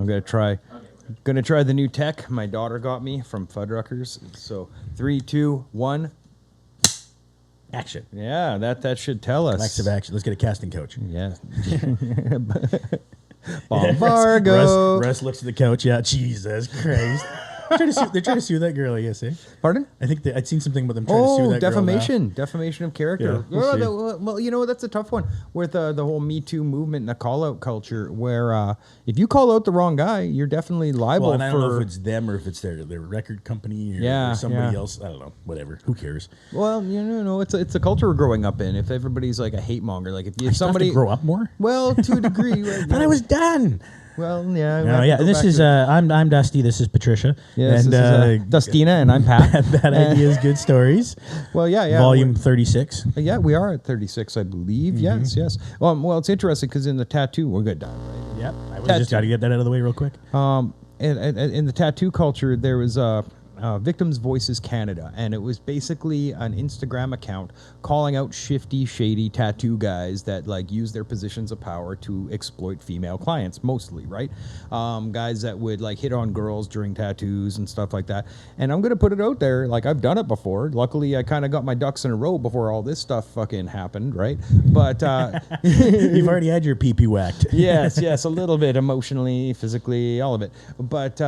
I'm gonna try. Gonna try the new tech my daughter got me from Fuddruckers. So 3, 2, 1. Action. Yeah, that should tell us. Acts of action. Let's get a casting coach. Yeah. Bombargo. Russ looks at the couch. Yeah, Jesus Christ. They're trying to sue that girl, I guess, eh? Pardon? I think I'd seen something about them trying to sue that defamation. girl. Defamation of character. Yeah, we'll see. Well, you know, that's a tough one with the whole Me Too movement and the call-out culture where if you call out the wrong guy, you're definitely liable Well, and I don't know if it's them or if it's their record company or somebody else. I don't know. Whatever. Who cares? Well, you know, it's a culture we're growing up in. If everybody's like a hate monger, like if somebody grow up more. Well, to a degree. Right, But I was done. Well, yeah. No, yeah. This is I'm Dusty. This is Patricia. Yes, and this is Dustina, and I'm Pat. Bad Ideas, Good Stories. Well, yeah. Volume 36. Yeah, we are at 36, I believe. Mm-hmm. Yes. Well, it's interesting because in the tattoo, we're good, Don, right? Yep. I just got to get that out of the way real quick. In the tattoo culture, there was Victims Voices Canada, and it was basically an Instagram account calling out shifty, shady tattoo guys that like use their positions of power to exploit female clients, mostly, right? Guys that would like hit on girls during tattoos and stuff like that. And I'm gonna put it out there, like I've done it before. Luckily, I kind of got my ducks in a row before all this stuff fucking happened, right? But you've already had your pee-pee whacked. yes, a little bit emotionally, physically, all of it. But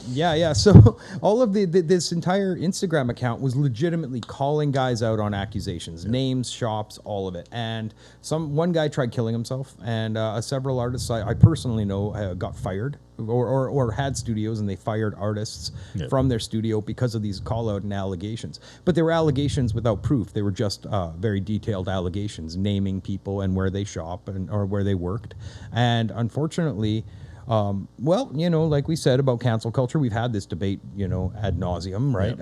yeah. So all of this entire Instagram account was legitimately calling guys out on accusations, names, shops, all of it. And one guy tried killing himself, and several artists I personally know got fired or had studios, and they fired artists from their studio because of these call out and allegations. But they were allegations without proof. They were just very detailed allegations, naming people and where they shop or where they worked. And unfortunately, well, you know, like we said about cancel culture, we've had this debate, you know, ad nauseum, right?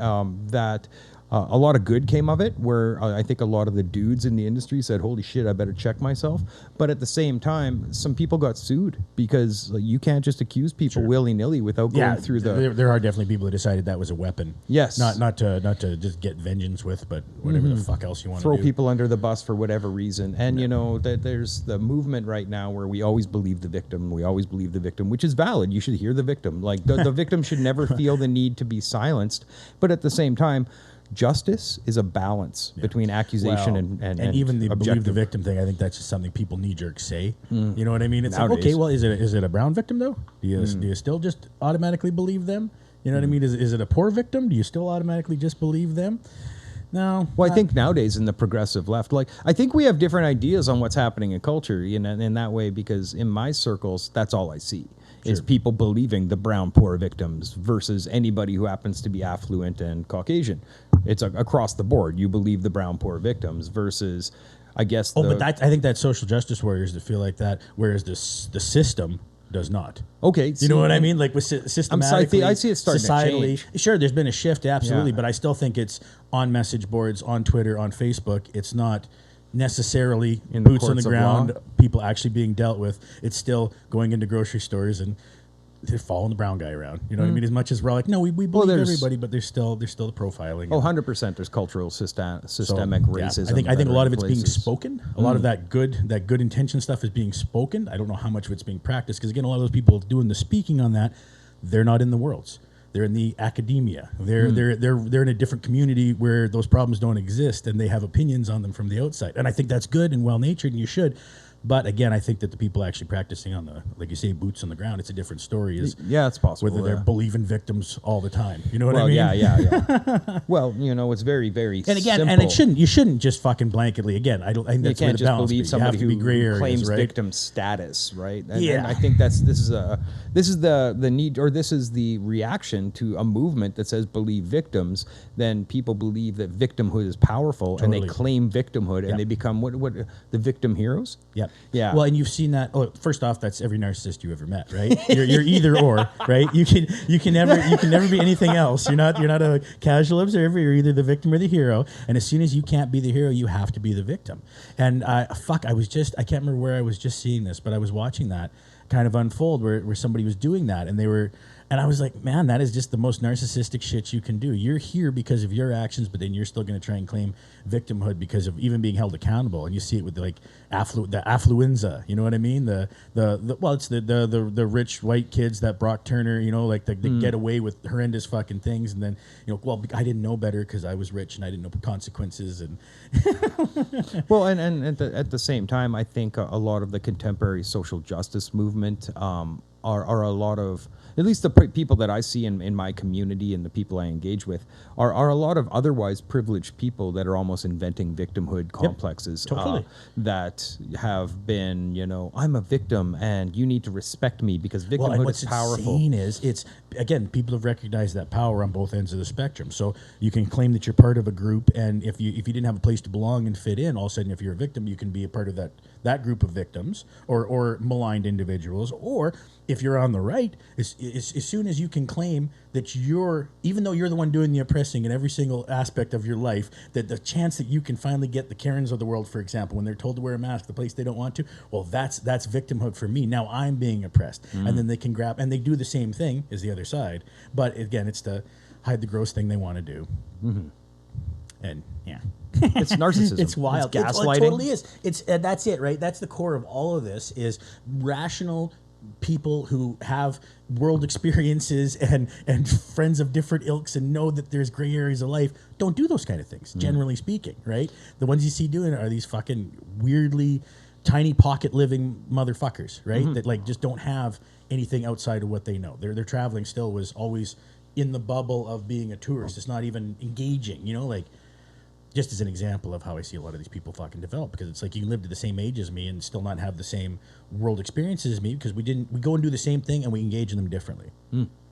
That a lot of good came of it, where I think a lot of the dudes in the industry said, holy shit, I better check myself. But at the same time, some people got sued because you can't just accuse people willy-nilly without going through there are definitely people that decided that was a weapon. Yes. Not to just get vengeance with, but whatever the fuck else you want to do. Throw people under the bus for whatever reason. And, you know, there's the movement right now where we always believe the victim. We always believe the victim, which is valid. You should hear the victim. Like, the victim should never feel the need to be silenced. But at the same time, justice is a balance between accusation and even the objective. believe the victim thing. I think that's just something people knee-jerk say. You know what I mean? It's Nowadays. like, okay, well, is it a brown victim though? Do you still just automatically believe them? You know what I mean? Is it a poor victim? Do you still automatically just believe them? No. Well, I think nowadays in the progressive left, like I think we have different ideas on what's happening in culture, you know, in that way, because in my circles, that's all I see. Is people believing the brown poor victims versus anybody who happens to be affluent and Caucasian. It's across the board. You believe the brown poor victims versus, I guess. But I think that's social justice warriors that feel like that, whereas the system does not. Okay, you know what I mean? Like with systematically, I see it starting societally. to change. Sure, there's been a shift, absolutely, Yeah. but I still think it's on message boards, on Twitter, on Facebook. It's not necessarily in the boots on the courts of ground, law. people actually being dealt with. It's still going into grocery stores and they're following the brown guy around. You know what I mean? As much as we're like, no, we believe everybody, but there's still the profiling. Oh, 100%. There's cultural systemic racism. I think a lot of it's being places. spoken. A lot of that good intention stuff is being spoken. I don't know how much of it's being practiced, because again, a lot of those people doing the speaking on that, they're not in the worlds. They're in the academia. They're in a different community where those problems don't exist, and they have opinions on them from the outside. And I think that's good and well natured, and you should. But again, I think that the people actually practicing on the, like you say, boots on the ground, it's a different story. It's possible. Whether they're believing victims all the time. You know what I mean? Yeah. Well, you know, it's very, very and again, simple. you shouldn't just fucking blanketly. Again, I think that's you can't where the just balance believe be. somebody who claims right? victim status, right? And I think this is the need, or this is the reaction to a movement that says believe victims. Then people believe that victimhood is powerful, and they claim victimhood, and they become what the victim heroes. Yeah. Well, and you've seen that. Oh, first off, that's every narcissist you ever met, right? You're either or, right? You can never be anything else. You're not a casual observer. You're either the victim or the hero. And as soon as you can't be the hero, you have to be the victim. And I can't remember where I was just seeing this, but I was watching that kind of unfold where somebody was doing that, and And I was like, man, that is just the most narcissistic shit you can do. You're here because of your actions, but then you're still going to try and claim victimhood because of even being held accountable. And you see it with like the affluenza. You know what I mean? It's the rich white kids that Brock Turner, you know, like they get away with horrendous fucking things, and then well, I didn't know better because I was rich and I didn't know consequences. And well, and at the same time, I think a lot of the contemporary social justice movement are a lot of, at least the people that I see in my community and the people I engage with, are a lot of otherwise privileged people that are almost inventing victimhood complexes. Totally. That have been, I'm a victim and you need to respect me because victimhood is powerful. Insane is it's, again, people have recognized that power on both ends of the spectrum. So you can claim that you're part of a group, and if you didn't have a place to belong and fit in, all of a sudden if you're a victim, you can be a part of that group of victims or maligned individuals. Or if you're on the right, as soon as you can claim that even though you're the one doing the oppressing in every single aspect of your life, that the chance that you can finally get the Karens of the world, for example, when they're told to wear a mask, the place they don't want to, well, that's victimhood for me. Now I'm being oppressed. And then they can grab, and they do the same thing as the other side. But again, it's to hide the gross thing they want to do. And yeah. It's narcissism. It's wild. It's gaslighting. It totally is. That's it, right? That's the core of all of this, is rational people who have world experiences and friends of different ilks and know that there's gray areas of life don't do those kind of things, generally speaking, right? The ones you see doing it are these fucking weirdly tiny pocket living motherfuckers, right? That like just don't have anything outside of what they know. Their traveling still was always in the bubble of being a tourist. It's not even engaging, like just as an example of how I see a lot of these people fucking develop, because it's like you can live to the same age as me and still not have the same world experiences as me, because we go and do the same thing and we engage in them differently.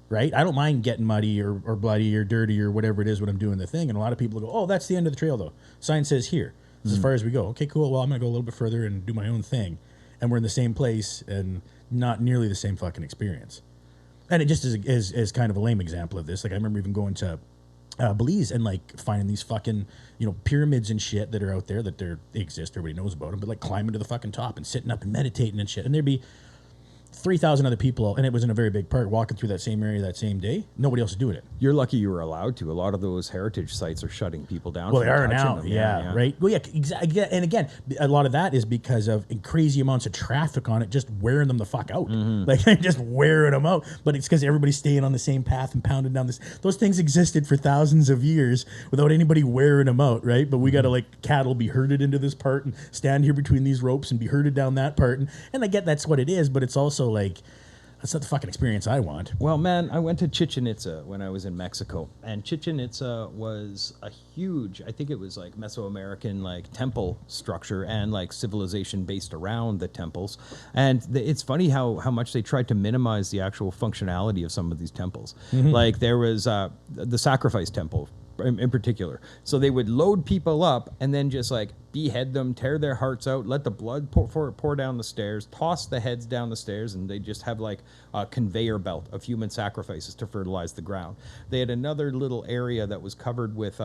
Right? I don't mind getting muddy or bloody or dirty or whatever it is when I'm doing the thing. And a lot of people go, oh, that's the end of the trail though. Sign says here. This is as far as we go. Okay, cool. Well, I'm going to go a little bit further and do my own thing. And we're in the same place and not nearly the same fucking experience. And it just is kind of a lame example of this. Like I remember even going to Belize and like finding these fucking pyramids and shit that are out there, that they exist, everybody knows about them, but like climbing to the fucking top and sitting up and meditating and shit, and there'd be 3,000 other people, and it was in a very big park, walking through that same area that same day. Nobody else is doing it. You're lucky you were allowed to. A lot of those heritage sites are shutting people down. Well, they are now, them. yeah, right? Well, yeah, exactly. And again, a lot of that is because of crazy amounts of traffic on it, just wearing them the fuck out. Like, just wearing them out. But it's because everybody's staying on the same path and pounding down this. Those things existed for thousands of years without anybody wearing them out, right? But we got to, like, cattle be herded into this part and stand here between these ropes and be herded down that part. And I get that's what it is, but it's also like, that's not the fucking experience I want. Well, man, I went to Chichen Itza when I was in Mexico, and Chichen Itza was a huge, I think it was like Mesoamerican like temple structure and like civilization based around the temples. And it's funny how much they tried to minimize the actual functionality of some of these temples. Like there was the sacrifice temple in particular. So they would load people up and then just like behead them, tear their hearts out, let the blood pour down the stairs, toss the heads down the stairs, and they just have like a conveyor belt of human sacrifices to fertilize the ground. They had another little area that was covered with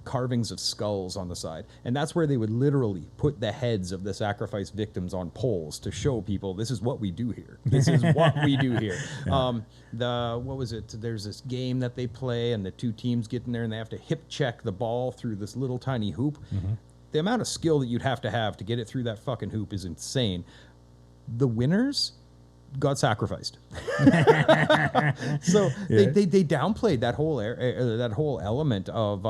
carvings of skulls on the side, and that's where they would literally put the heads of the sacrifice victims on poles to show people this is what we do here. This is what we do here. What was it? There's this game that they play, and the two teams get in there, and they have to hip check the ball through this little tiny hoop. The amount of skill that you'd have to get it through that fucking hoop is insane. The winners got sacrificed. So they downplayed that whole element of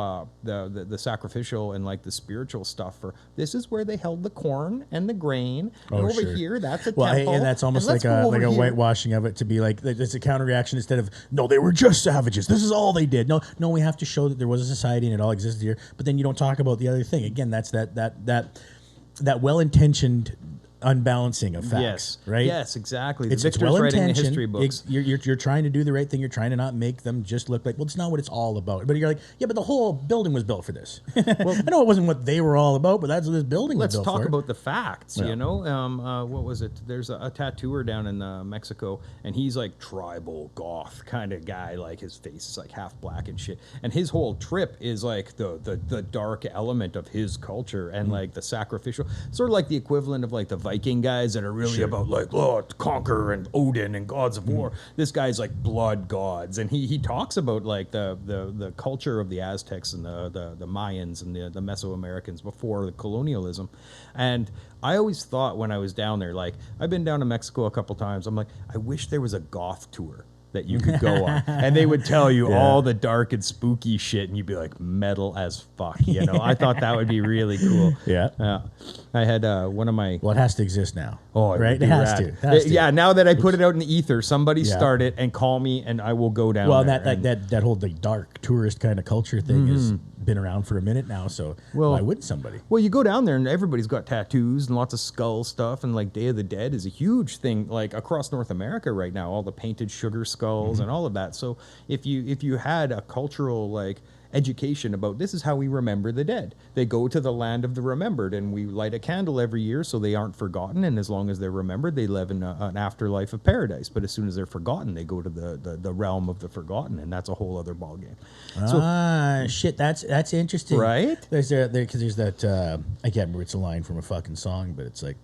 the sacrificial and like the spiritual stuff. For this is where they held the corn and the grain. And over here, that's a temple. And that's almost like a whitewashing of it, to be like it's a counter reaction instead of no, they were just savages. This is all they did. No, we have to show that there was a society and it all existed here. But then you don't talk about the other thing. Again, that's that well-intentioned unbalancing of facts, right? Yes, exactly. It's writing the history books. You're trying to do the right thing. You're trying to not make them just look like, well, it's not what it's all about. But you're like, yeah, but the whole building was built for this. Well, I know it wasn't what they were all about, but that's what this building was built for. Let's talk about the facts, what was it? There's a tattooer down in Mexico, and he's like tribal goth kind of guy. Like his face is like half black and shit. And his whole trip is like the dark element of his culture and like the sacrificial, sort of like the equivalent of like the Viking guys that are really about like, oh, to conquer and Odin and gods of war. This guy's like blood gods, and he talks about like the culture of the Aztecs and the Mayans and the Mesoamericans before the colonialism. And I always thought when I was down there, like I've been down to Mexico a couple times, I'm like, I wish there was a goth tour that you could go on, and they would tell you all the dark and spooky shit, and you'd be like, metal as fuck, you know. I thought that would be really cool. I had one of my. Well, it has to exist now. Oh, right, it has to. Yeah, now that I put it out in the ether, somebody start it and call me, and I will go down. Well, there that whole like dark tourist kind of culture thing has been around for a minute now. So why wouldn't somebody? Well, you go down there, and everybody's got tattoos and lots of skull stuff, and like Day of the Dead is a huge thing, like across North America right now. All the painted sugar skulls and all of that. So if you had a cultural like education about this is how we remember the dead. They go to the land of the remembered, and we light a candle every year so they aren't forgotten, and as long as they're remembered, they live in an afterlife of paradise. But as soon as they're forgotten, they go to the realm of the forgotten, and that's a whole other ballgame. Shit, that's interesting. Right? There's that, I can't remember, it's a line from a fucking song, but it's like,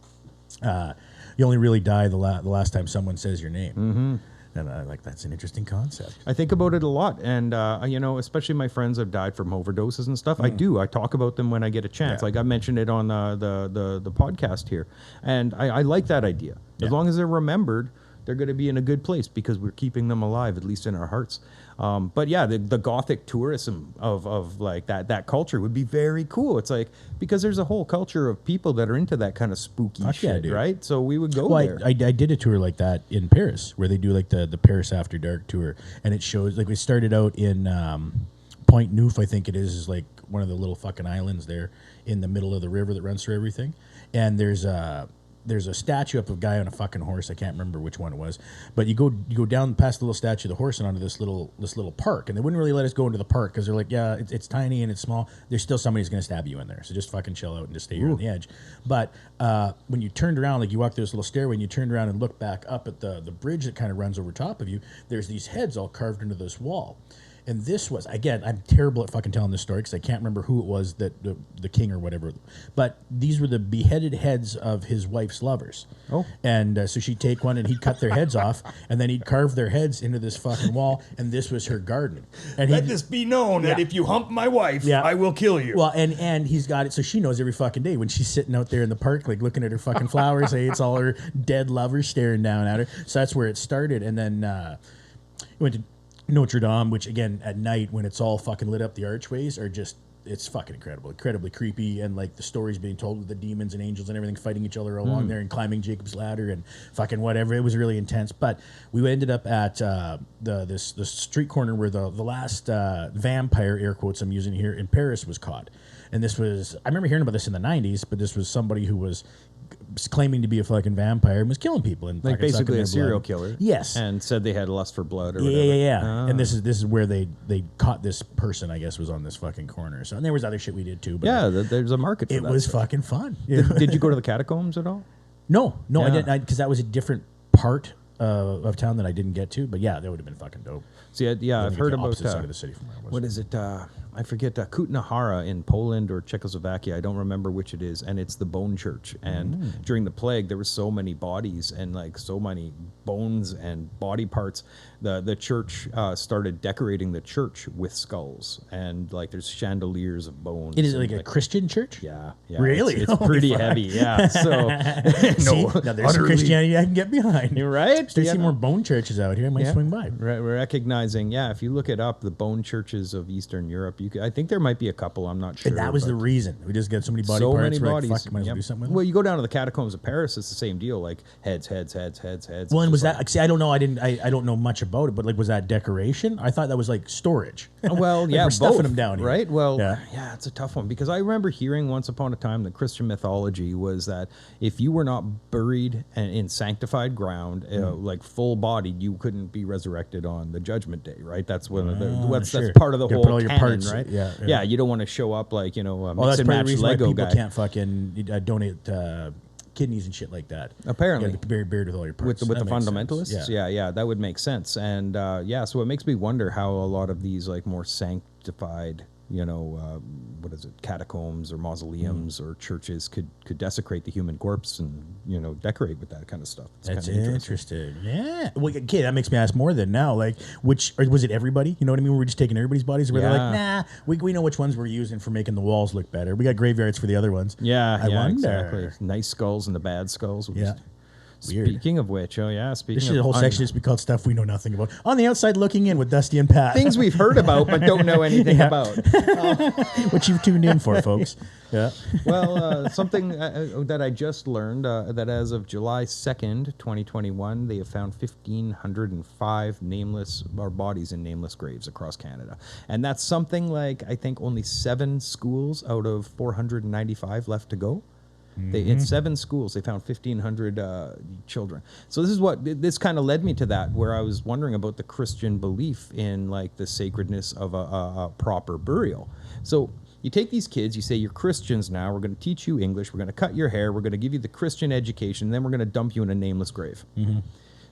you only really die the last time someone says your name. And that's an interesting concept. I think about it a lot, and you know, especially my friends have died from overdoses and stuff. I talk about them when I get a chance. Like I mentioned it on the podcast here, and I like that idea. As long as they're remembered, they're going to be in a good place because we're keeping them alive, at least in our hearts. But yeah, the gothic tourism of like that culture would be very cool. It's like, because there's a whole culture of people that are into that kind of spooky shit, right? So we would go there. I did a tour like that in Paris, where they do like the Paris After Dark tour, and it shows like we started out in Point Neuf, I think it is like one of the little fucking islands there in the middle of the river that runs through everything, and there's a statue of a guy on a fucking horse. I can't remember which one it was, but you go down past the little statue of the horse and onto this little park, and they wouldn't really let us go into the park because they're like, yeah, it's tiny and it's small. There's still somebody's gonna stab you in there, so just fucking chill out and just stay here on the edge. But when you turned around, like you walk through this little stairway and you turned around and look back up at the bridge that kind of runs over top of you, there's these heads all carved into this wall. And this was, again, I'm terrible at fucking telling this story because I can't remember who it was, that the king or whatever. But these were the beheaded heads of his wife's lovers. Oh. And so she'd take one and he'd cut their heads off, and then he'd carve their heads into this fucking wall, and this was her garden. And let this be known that if you hump my wife, I will kill you. Well, and he's got it, so she knows every fucking day when she's sitting out there in the park, like looking at her fucking flowers, it's all her dead lovers staring down at her. So that's where it started. And then he went to Notre Dame, which again at night when it's all fucking lit up, the archways are just, it's fucking incredibly creepy, and like the stories being told with the demons and angels and everything fighting each other along there and climbing Jacob's ladder and fucking whatever. It was really intense. But we ended up at the street corner where the last vampire, air quotes I'm using here, in Paris was caught. And this was, I remember hearing about this in the 90s, but this was somebody who was claiming to be a fucking vampire and was killing people and like basically a serial killer. Yes, and said they had lust for blood or whatever. Yeah. And this is where they caught this person, I guess, was on this fucking corner. So, and there was other shit we did too. But there's a market for that. It was fucking fun. Did you go to the catacombs at all? No, I didn't, because that was a different part of town that I didn't get to. But yeah, that would have been fucking dope. See, I've heard about side of the city from where I was. What is it? I forget. Kutnahara in Poland or Czechoslovakia. I don't remember which it is. And it's the bone church. And during the plague, there were so many bodies and like so many bones and body parts. The church started decorating the church with skulls, and like there's chandeliers of bones. It is like a Christian church. Yeah. Really? It's pretty heavy. Yeah. So now there's some Christianity I can get behind. You're right. There's some more bone churches out here. I might swing by. We're recognizing. Yeah, if you look it up, the bone churches of Eastern Europe. I think there might be a couple. I'm not sure. And that was the reason. We just got so many body parts. Many bodies. Like, fuck, might as well do something with them. Well, you go down to the catacombs of Paris, it's the same deal. Like heads. Well, and was that? See, I don't know. I don't know much about it, but like, was that decoration? I thought that was like storage. Well, like yeah, we're both, stuffing them down here. Right. Well, yeah, it's a tough one because I remember hearing once upon a time that Christian mythology was that if you were not buried in sanctified ground, like full bodied, you couldn't be resurrected on the Judgment Day. Right. That's one of that's part of the whole all your canon, parts, right? Yeah. You don't want to show up like mix that's and probably match the reason Lego why people guy. can't fucking donate kidneys and shit like that. Apparently, you be buried with all your parts. With the fundamentalists, yeah, that would make sense. And so it makes me wonder how a lot of these like more sanctified what is it, catacombs or mausoleums or churches could desecrate the human corpse and decorate with that kind of stuff. It's That's kinda interesting. Yeah. Well, okay, that makes me ask more then now. Like, or was it everybody? You know what I mean? We're just taking everybody's bodies. Where they're like, nah, we know which ones we're using for making the walls look better. We got graveyards for the other ones. I wonder. Exactly. Nice skulls and the bad skulls. Yeah. Weird. Speaking of which, this should a whole section just be called stuff we know nothing about. On the outside looking in with Dusty and Pat. things we've heard about but don't know anything about. What you've tuned in for, folks. Yeah. Well, something that I just learned, that as of July 2nd, 2021, they have found 1,505 bodies in nameless graves across Canada. And that's something like, I think, only 7 schools out of 495 left to go. In 7 schools, they found 1,500 children. So this kind of led me to that, where I was wondering about the Christian belief in like the sacredness of a proper burial. So you take these kids, you say, you're Christians now, we're going to teach you English, we're going to cut your hair, we're going to give you the Christian education, and then we're going to dump you in a nameless grave.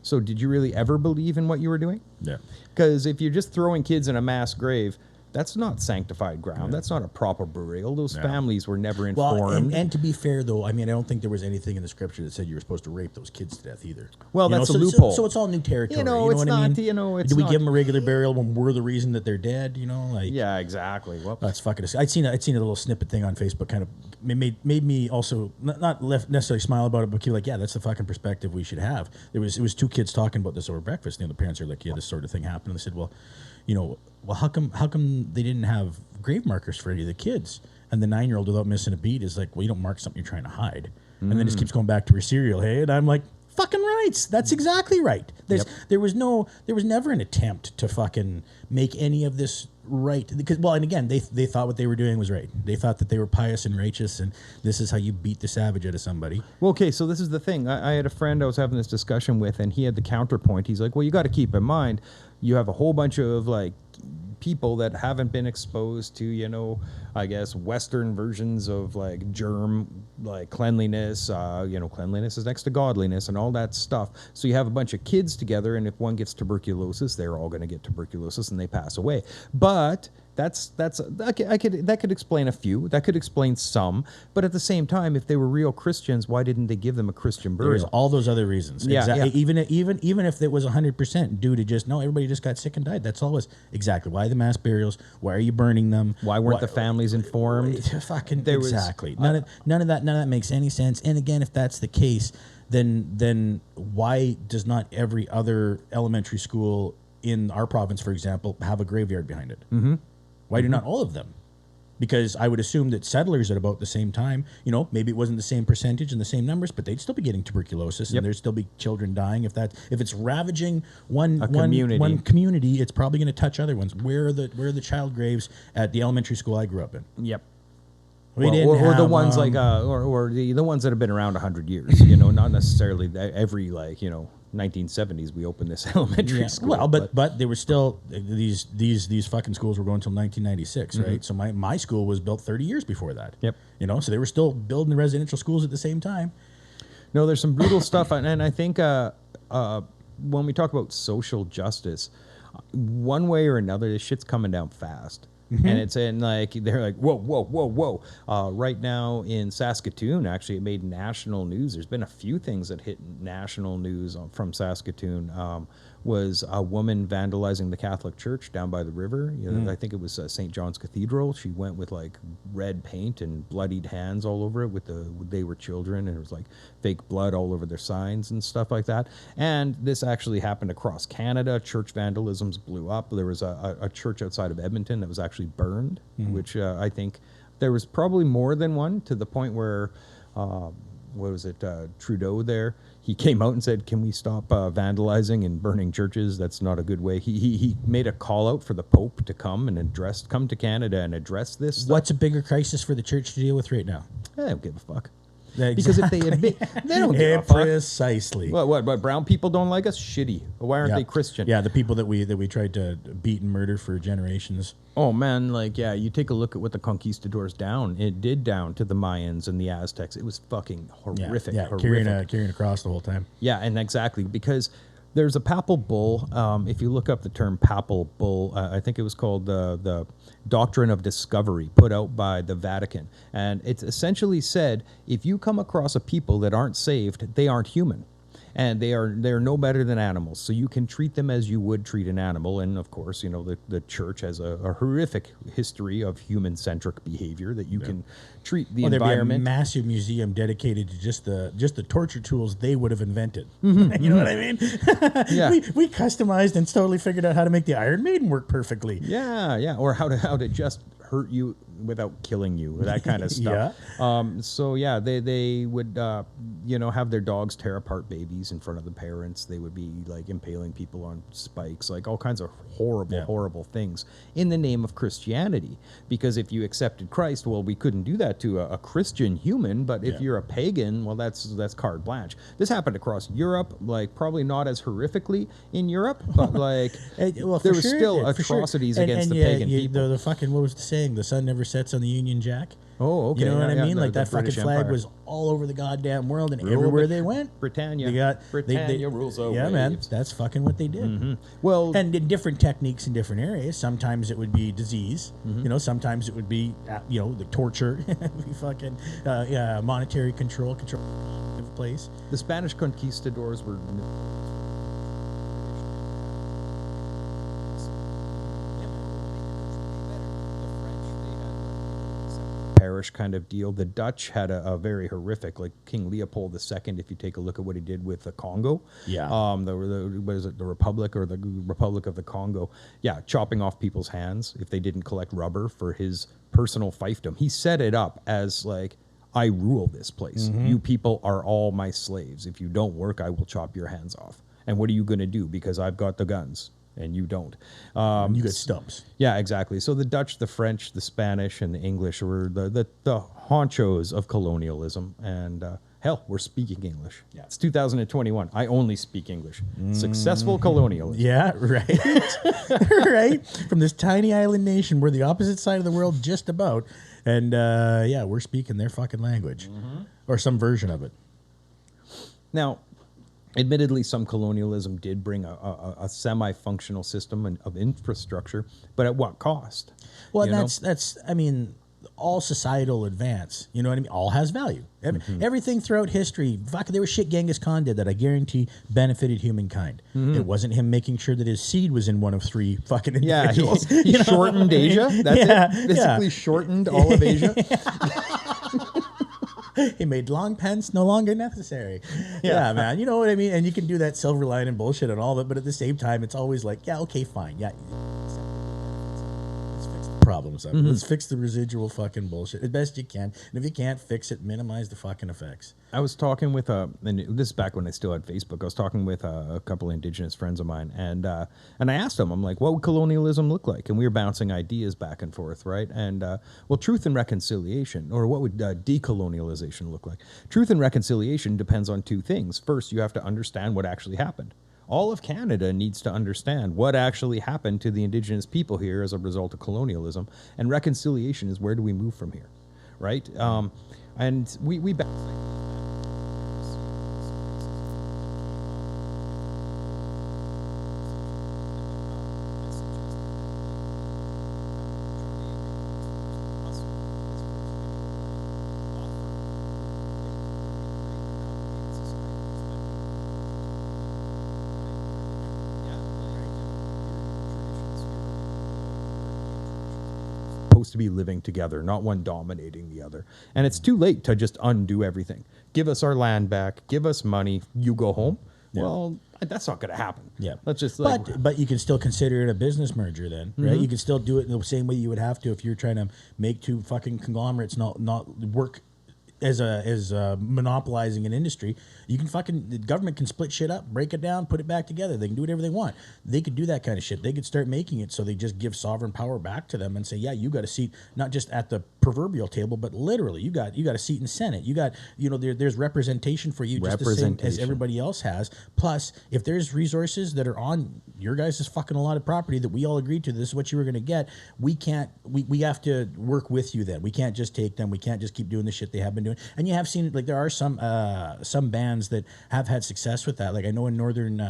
So did you really ever believe in what you were doing? Yeah. Because if you're just throwing kids in a mass grave, that's not sanctified ground. That's not a proper burial. Those families were never informed. Well, and to be fair, though, I mean, I don't think there was anything in the scripture that said you were supposed to rape those kids to death either. Well, that's a loophole. So it's all new territory. You know what not, I mean? It's Do we not, give them a regular burial when we're the reason that they're dead? Yeah, exactly. Well, that's fucking. I'd seen a little snippet thing on Facebook, kind of made me also not necessarily smile about it, but like, yeah, that's the fucking perspective we should have. It was 2 kids talking about this over breakfast. The parents are like, yeah, this sort of thing happened. And they said, well, how come they didn't have grave markers for any of the kids? And the 9-year-old, without missing a beat, is like, well, you don't mark something you're trying to hide. And then just keeps going back to her cereal, hey? And I'm like, fucking right. That's exactly right. There was never an attempt to fucking make any of this right. Because, well, and again, they thought what they were doing was right. They thought that they were pious and righteous, and this is how you beat the savage out of somebody. Well, okay, so this is the thing. I had a friend I was having this discussion with, and he had the counterpoint. He's like, well, you got to keep in mind, you have a whole bunch of, like, people that haven't been exposed to, I guess, Western versions of like cleanliness, cleanliness is next to godliness and all that stuff. So you have a bunch of kids together, and if one gets tuberculosis, they're all going to get tuberculosis and they pass away. But that could explain a few. That could explain some. But at the same time, if they were real Christians, why didn't they give them a Christian burial? There's all those other reasons. Yeah, exactly. Yeah. Even if it was 100% due to just everybody just got sick and died. That's all it was. Exactly. Why the mass burials? Why are you burning them? Why weren't the families informed? Exactly. None of that makes any sense. And again, if that's the case, then why does not every other elementary school in our province, for example, have a graveyard behind it? Mm-hmm. Why do not all of them? Because I would assume that settlers at about the same time, maybe it wasn't the same percentage and the same numbers, but they'd still be getting tuberculosis, and there'd still be children dying. If it's ravaging one community, it's probably going to touch other ones. Where are the child graves at the elementary school I grew up in? Yep. Or the ones the ones that have been around 100 years. Not necessarily every 1970s we opened this elementary school. Well, but there were still these fucking schools were going until 1996, right? So my school was built 30 years before that. Yep. So they were still building the residential schools at the same time. No, there's some brutal stuff, and I think when we talk about social justice, one way or another, this shit's coming down fast. Mm-hmm. And it's in they're like, whoa. Right now in Saskatoon, actually, it made national news. There's been a few things that hit national news from Saskatoon. Was a woman vandalizing the Catholic Church down by the river. I think it was St. John's Cathedral. She went with red paint and bloodied hands all over it. They were children, and it was fake blood all over their signs and stuff like that. And this actually happened across Canada. Church vandalisms blew up. There was a church outside of Edmonton that was actually burned, which I think there was probably more than one, to the point where Trudeau there, he came out and said, can we stop vandalizing and burning churches? That's not a good way. He made a call out for the Pope to come to Canada and address this stuff. What's a bigger crisis for the church to deal with right now? I don't give a fuck. Exactly. Because if they admit, they don't give a fuck. Precisely. What brown people don't like us? Shitty. Why aren't they Christian? Yeah, the people that we tried to beat and murder for generations. Oh man, you take a look at what the conquistadors did down to the Mayans and the Aztecs. It was fucking horrific. Yeah, horrific. carrying a cross the whole time. Yeah, and exactly, because There's a papal bull. If you look up the term papal bull, I think it was called the Doctrine of Discovery, put out by the Vatican. And it's essentially said, if you come across a people that aren't saved, they aren't human. And they're no better than animals. So you can treat them as you would treat an animal. And of course, you know, the church has a horrific history of human-centric behavior that you can treat the environment. There'd be a massive museum dedicated to just the torture tools they would have invented. You know what I mean? Yeah. we customized and totally figured out how to make the Iron Maiden work perfectly. Yeah, yeah. Or how to just hurt you without killing you, that kind of stuff. So yeah, they would you know, have their dogs tear apart babies in front of the parents. They would be like impaling people on spikes, like all kinds of horrible things in the name of Christianity. Because if you accepted Christ, well, we couldn't do that to a Christian human, but if you're a pagan, well, that's carte blanche. This happened across Europe, like probably not as horrifically in Europe, but like well, there was still atrocities against the pagan people. The fucking, what was the saying? The sun never sets on the Union Jack. Oh, okay. You know what I mean? The, like that fucking British flag Empire was all over the goddamn world, and everywhere they went, Britannia. Britannia rules over. Yeah, man, that's fucking what they did. Well, and in different techniques in different areas. Sometimes it would be disease. You know, sometimes it would be you know, the torture, fucking monetary control of place. The Spanish conquistadors were parish kind of deal. The Dutch had a very horrific, like King Leopold II, if you take a look at what he did with the Congo. Yeah. What is it, the Republic or the Republic of the Congo? Yeah, chopping off people's hands if they didn't collect rubber for his personal fiefdom. He set it up as like, I rule this place. You people are all my slaves. If you don't work, I will chop your hands off. And what are you going to do? Because I've got the guns and you don't. You get stumps. Yeah, exactly. So the Dutch, the French, the Spanish, and the English were the honchos of colonialism. And hell, we're speaking English. Yeah. It's 2021. I only speak English. Successful colonialism. Yeah, right. Right. From this tiny island nation, we're the opposite side of the world just about. And yeah, we're speaking their fucking language. Or some version of it. Now, admittedly, some colonialism did bring a semi-functional system of infrastructure, but at what cost? Well, that's I mean, all societal advance, you know what I mean? All has value. Everything throughout history, fuck, there was shit Genghis Khan did that I guarantee benefited humankind. It wasn't him making sure that his seed was in one of three fucking individuals. Yeah, he shortened Asia. That's it. Basically shortened all of Asia. He made long pants no longer necessary. Yeah, man. You know what I mean? And you can do that silver lining bullshit and all of it, but at the same time, it's always like, yeah, okay, fine. Yeah. Let's fix the problems up. Let's fix the residual fucking bullshit as best you can. And if you can't fix it, minimize the fucking effects. I was talking with and this is back when I still had Facebook. I was talking with a couple of indigenous friends of mine, and I asked them, I'm like, what would colonialism look like? And we were bouncing ideas back and forth, right? And well, truth and reconciliation, or what would decolonialization look like? Truth and reconciliation depends on two things. First, you have to understand what actually happened. All of Canada needs to understand what actually happened to the indigenous people here as a result of colonialism. And reconciliation is, where do we move from here, right? And we to be living together, not one dominating the other. And it's too late to just undo everything. Give us our land back, give us money, you go home. Yeah. Well, that's not going to happen. Yeah. Let's just but you can still consider it a business merger then, right? You can still do it in the same way you would have to if you're trying to make two fucking conglomerates not work as monopolizing an industry. You can the government can split shit up, break it down, put it back together. They can do whatever they want. They could do that kind of shit. They could start making it so they just give sovereign power back to them and say, yeah, you got a seat, not just at the proverbial table, but literally you got a seat in Senate. You got, there's representation for you just the same as everybody else has. Plus, if there's resources that are on your guys' fucking allotted property that we all agreed to, this is what you were going to get. We have to work with you then. We can't just take them. We can't just keep doing the shit they have been doing. And you have seen, like, there are some bands that have had success with that. Like, I know in northern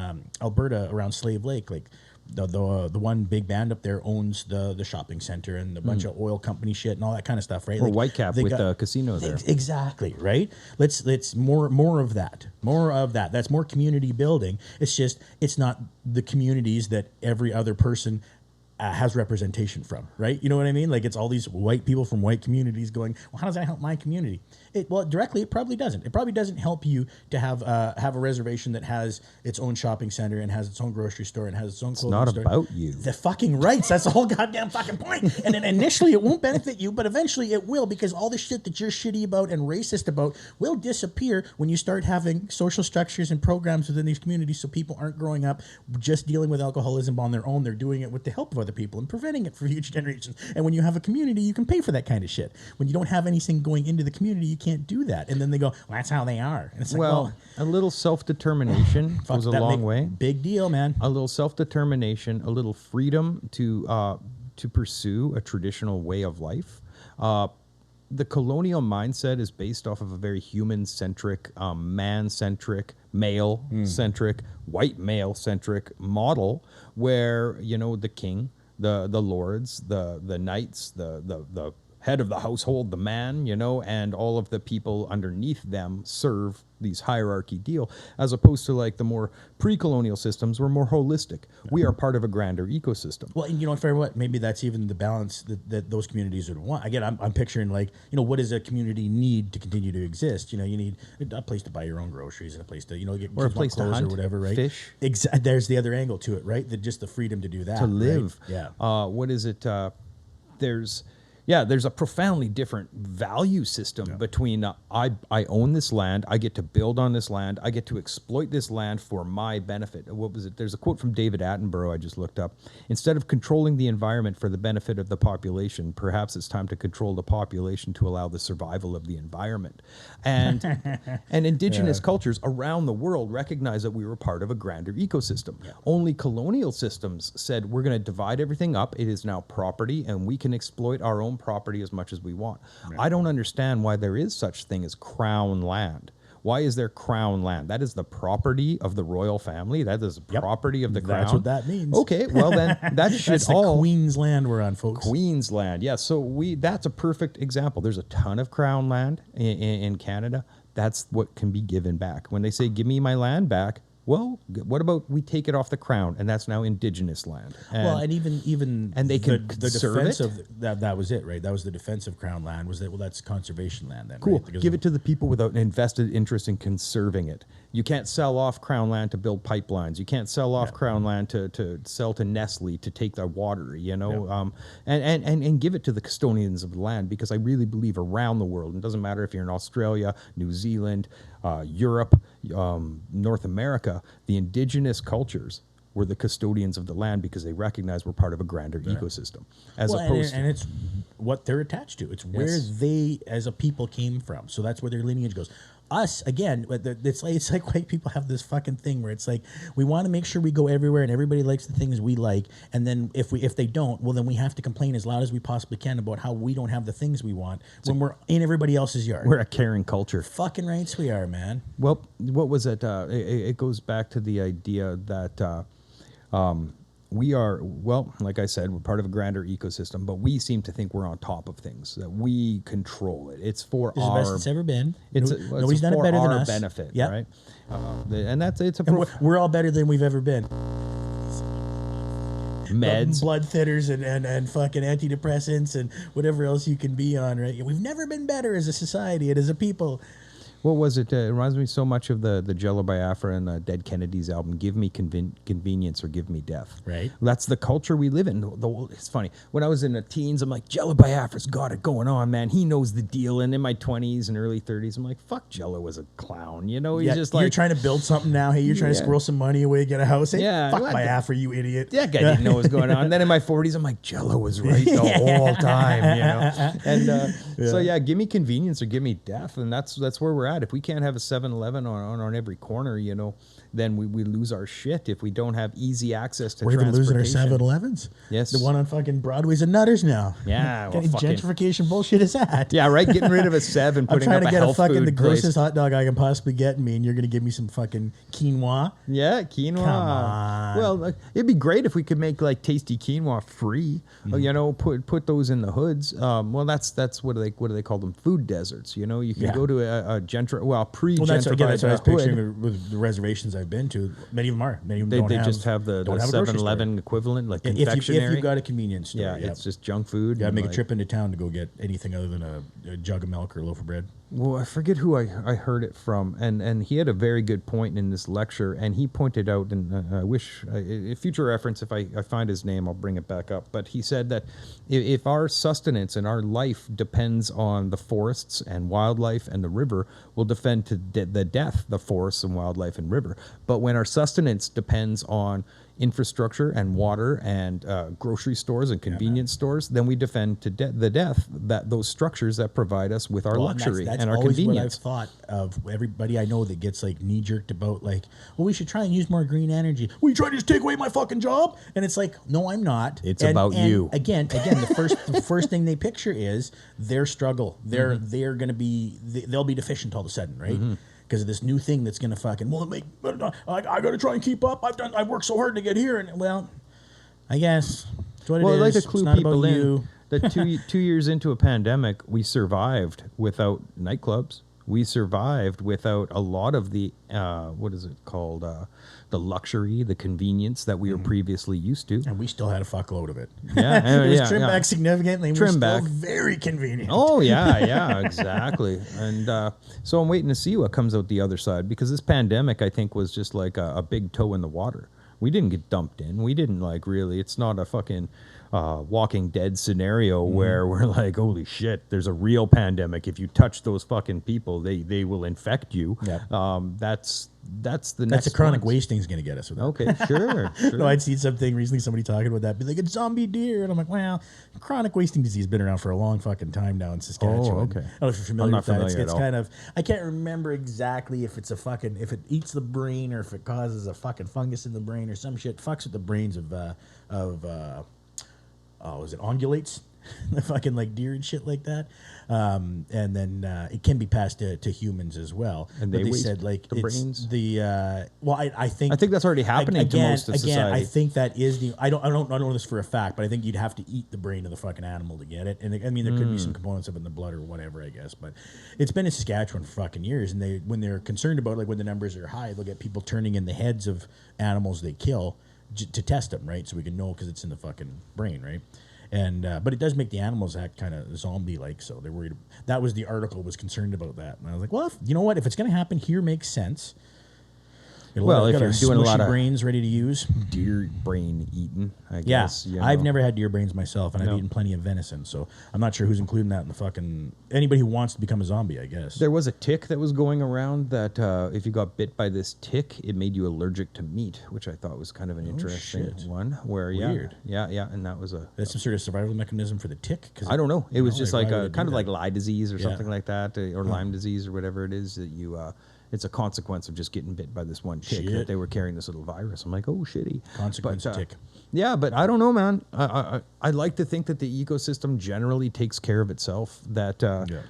Alberta around Slave Lake, like, the one big band up there owns the shopping center and a bunch of oil company shit and all that kind of stuff, right? Or like, Whitecap with the casino there. Exactly, right? Let's more of that. More of that. That's more community building. It's just, it's not the communities that every other person has representation from, right? You know what I mean? Like, it's all these white people from white communities going, well, how does that help my community? Directly, it probably doesn't. It probably doesn't help you to have a reservation that has its own shopping center and has its own grocery store and has its own clothing store. It's not about you. The fucking rights. That's the whole goddamn fucking point. And then initially it won't benefit you, but eventually it will, because all the shit that you're shitty about and racist about will disappear when you start having social structures and programs within these communities, so people aren't growing up just dealing with alcoholism on their own. They're doing it with the help of other people and preventing it for future generations. And when you have a community, you can pay for that kind of shit. When you don't have anything going into the community, you can't do that. And then they go, well, that's how they are. And it's like, well, a little self-determination goes a long way. Big deal, man. A little self-determination, a little freedom to pursue a traditional way of life. The colonial mindset is based off of a very human-centric, man-centric, male-centric, white male-centric model where, the king, the lords, the knights, the head of the household, the man, and all of the people underneath them serve these hierarchy deal, as opposed to like the more pre-colonial systems were more holistic. We are part of a grander ecosystem. Well, and for what, maybe that's even the balance that those communities would want. Again, I'm picturing, like, what does a community need to continue to exist? You need a place to buy your own groceries and a place to, get or a place to hunt, or whatever, right? Fish. There's the other angle to it, right? Just the freedom to do that. To live. Right? Yeah. What is it? There's a profoundly different value system between I own this land, I get to build on this land, I get to exploit this land for my benefit. What was it? There's a quote from David Attenborough I just looked up. Instead of controlling the environment for the benefit of the population, perhaps it's time to control the population to allow the survival of the environment. And indigenous cultures around the world recognize that we were part of a grander ecosystem. Yeah. Only colonial systems said we're going to divide everything up. It is now property, and we can exploit our own property as much as we want. Right. I don't understand why there is such thing as crown land. Why is there crown land? That is the property of the royal family. That is the property of the crown. That's what that means. Okay, well then that should that's the Queen's land we're on, folks. Queen's land, yeah. So that's a perfect example. There's a ton of crown land in Canada. That's what can be given back. When they say, give me my land back, well, what about we take it off the crown, and that's now indigenous land? And even and they can the defense of that was it, right? That was the defense of crown land. Was that, well, that's conservation land then? Cool. Right? Give it to the people without an invested interest in conserving it. You can't sell off crown land to build pipelines. You can't sell off crown land to sell to Nestle to take their water. And give it to the custodians of the land, because I really believe around the world, and it doesn't matter if you're in Australia, New Zealand, Europe, North America, the indigenous cultures were the custodians of the land because they recognize we're part of a grander ecosystem. And it's what they're attached to. It's where they as a people came from. So that's where their lineage goes. Us, again, it's like white people have this fucking thing where it's like, we want to make sure we go everywhere and everybody likes the things we like, and then if they don't, well, then we have to complain as loud as we possibly can about how we don't have the things we want when we're in everybody else's yard. We're a caring culture. Fucking rights we are, man. Well, what was it? It goes back to the idea that we are, well, like I said, we're part of a grander ecosystem, but we seem to think we're on top of things, that we control it. It's for it's the best it's ever been. Nobody's done it better than us. Benefit, yep. Right? And it's a we're all better than we've ever been. Meds, blood thinners, and fucking antidepressants and whatever else you can be on, right? We've never been better as a society and as a people. What was it? It reminds me so much of the Jello Biafra and Dead Kennedys album, Give Me Convenience or Give Me Death. Right. That's the culture we live in. It's funny. When I was in the teens, I'm like, Jello Biafra's got it going on, man. He knows the deal. And in my 20s and early 30s, I'm like, fuck, Jello was a clown. You know, he's just like... You're trying to buld something now. Hey, you're trying to squirrel some money away, get a house. Hey, Yeah, fuck well, Biafra, you idiot. That guy didn't know what was going on. And then in my 40s, I'm like, Jello was right the whole time, you know? And so, yeah, give me convenience or give me death. And that's where we're at. If we can't have a 7-Eleven on every corner, you know, then we lose our shit. If we don't have easy access to We're even losing our transportation. 7-Elevens. Yes. The one on fucking Broadway's a nutters now. Yeah, What well, kind of fucking- gentrification bullshit is that? Yeah, right? Getting rid of a 7, I'm putting trying up to a get a health fucking food the place. grossest hot dog I can possibly get me, and you're going to give me some fucking quinoa. Yeah, quinoa. Come on. Well, like, it'd be great if we could make like tasty quinoa free. You know, put those in the hoods. Well, that's what do they call them? Food deserts. You know, you can Yeah. go to a pre-gentrified Well, that's what I was hood. picturing with the reservations I've been to. Many of them are. Many of them They don't just have the don't have a grocery 7-Eleven equivalent, like store. If confectionery. you've got a convenience store, yeah, yep. it's just junk food. You got to and, make like- a trip into town to go get anything other than a jug of milk or a loaf of bread. Well, I forget who I heard it from, and he had a very good point in this lecture, and he pointed out, and I wish, future reference, if I find his name, I'll bring it back up, but he said that if our sustenance and our life depends on the forests and wildlife and the river, we'll defend to the death the forests and wildlife and river. But when our sustenance depends on infrastructure and water and grocery stores and convenience stores, then we defend to the death that those structures that provide us with our Well, luxury that's and our always convenience. what I've thought of everybody I know that gets like knee jerked about like, well, we should try and use more green energy. Well, you trying to just take away my fucking job? And it's like, no, I'm not. It's about you. Again, the first thing they picture is their struggle. They're going to be they'll be deficient all of a sudden, right? Because of this new thing that's going to fucking, well, I got to try and keep up. I've worked so hard to get here, and well, I guess it's what it Well, is. I'd like to It's clue not people about in you. that 2 years into a pandemic, we survived without nightclubs. We survived without a lot of the what is it called? The luxury, the convenience that we were previously used to. And we still had a fuckload of it. Yeah, It was yeah, trimmed yeah. back significantly. And Trimmed we're still back. very convenient. Oh yeah, exactly. And so I'm waiting to see what comes out the other side, because this pandemic, I think, was just like a big toe in the water. We didn't get dumped in. We didn't like really. It's not a fucking Walking Dead scenario where we're like, holy shit, there's a real pandemic. If you touch those fucking people, they will infect you. Yeah. That's the next. That's a chronic point. wasting's going to get us with that. Okay, sure. No, I'd seen something recently, somebody talking about that, be like, it's zombie deer. And I'm like, well, chronic wasting disease has been around for a long fucking time now in Saskatchewan. Oh, okay. I don't know if you're familiar I'm not with that. familiar It's at all. kind of, I can't remember exactly if it's a fucking, if it eats the brain or if it causes a fucking fungus in the brain or some shit. Fucks with the brains of is it ungulates? The fucking like deer and shit like that. And then it can be passed to humans as well. And But they waste said like the it's brains? I think that's already happening to most of society. I think that is the I don't know this for a fact, but I think you'd have to eat the brain of the fucking animal to get it. And I mean there could be some components of it in the blood or whatever, I guess. But it's been in Saskatchewan for fucking years, and when they're concerned about like when the numbers are high, they'll get people turning in the heads of animals they kill to test them, right? So we can know because it's in the fucking brain, right? And but it does make the animals act kind of zombie-like, so they're worried. That was the article was concerned about that, and I was like, well, you know what? If it's going to happen here, makes sense. Well, if got you're our doing a lot smushy of brains ready to use, deer brain eating, I yeah. guess. You I've know. never had deer brains myself, and I've No. eaten plenty of venison, so I'm not sure who's including that in the fucking anybody who wants to become a zombie, I guess. There was a tick that was going around that if you got bit by this tick, it made you allergic to meat, which I thought was kind of an interesting shit. one. Where Weird. yeah, and that was a. That's some sort of survival mechanism for the tick. I don't know. It was just like why would a it do kind of that? like Lyme disease or Yeah. something like that, or Lyme disease or whatever it is that you. It's a consequence of just getting bit by this one tick that Shit. they were carrying this little virus. I'm like, oh shitty. Consequence But, tick. Yeah, but I don't know, man. I like to think that the ecosystem generally takes care of itself. That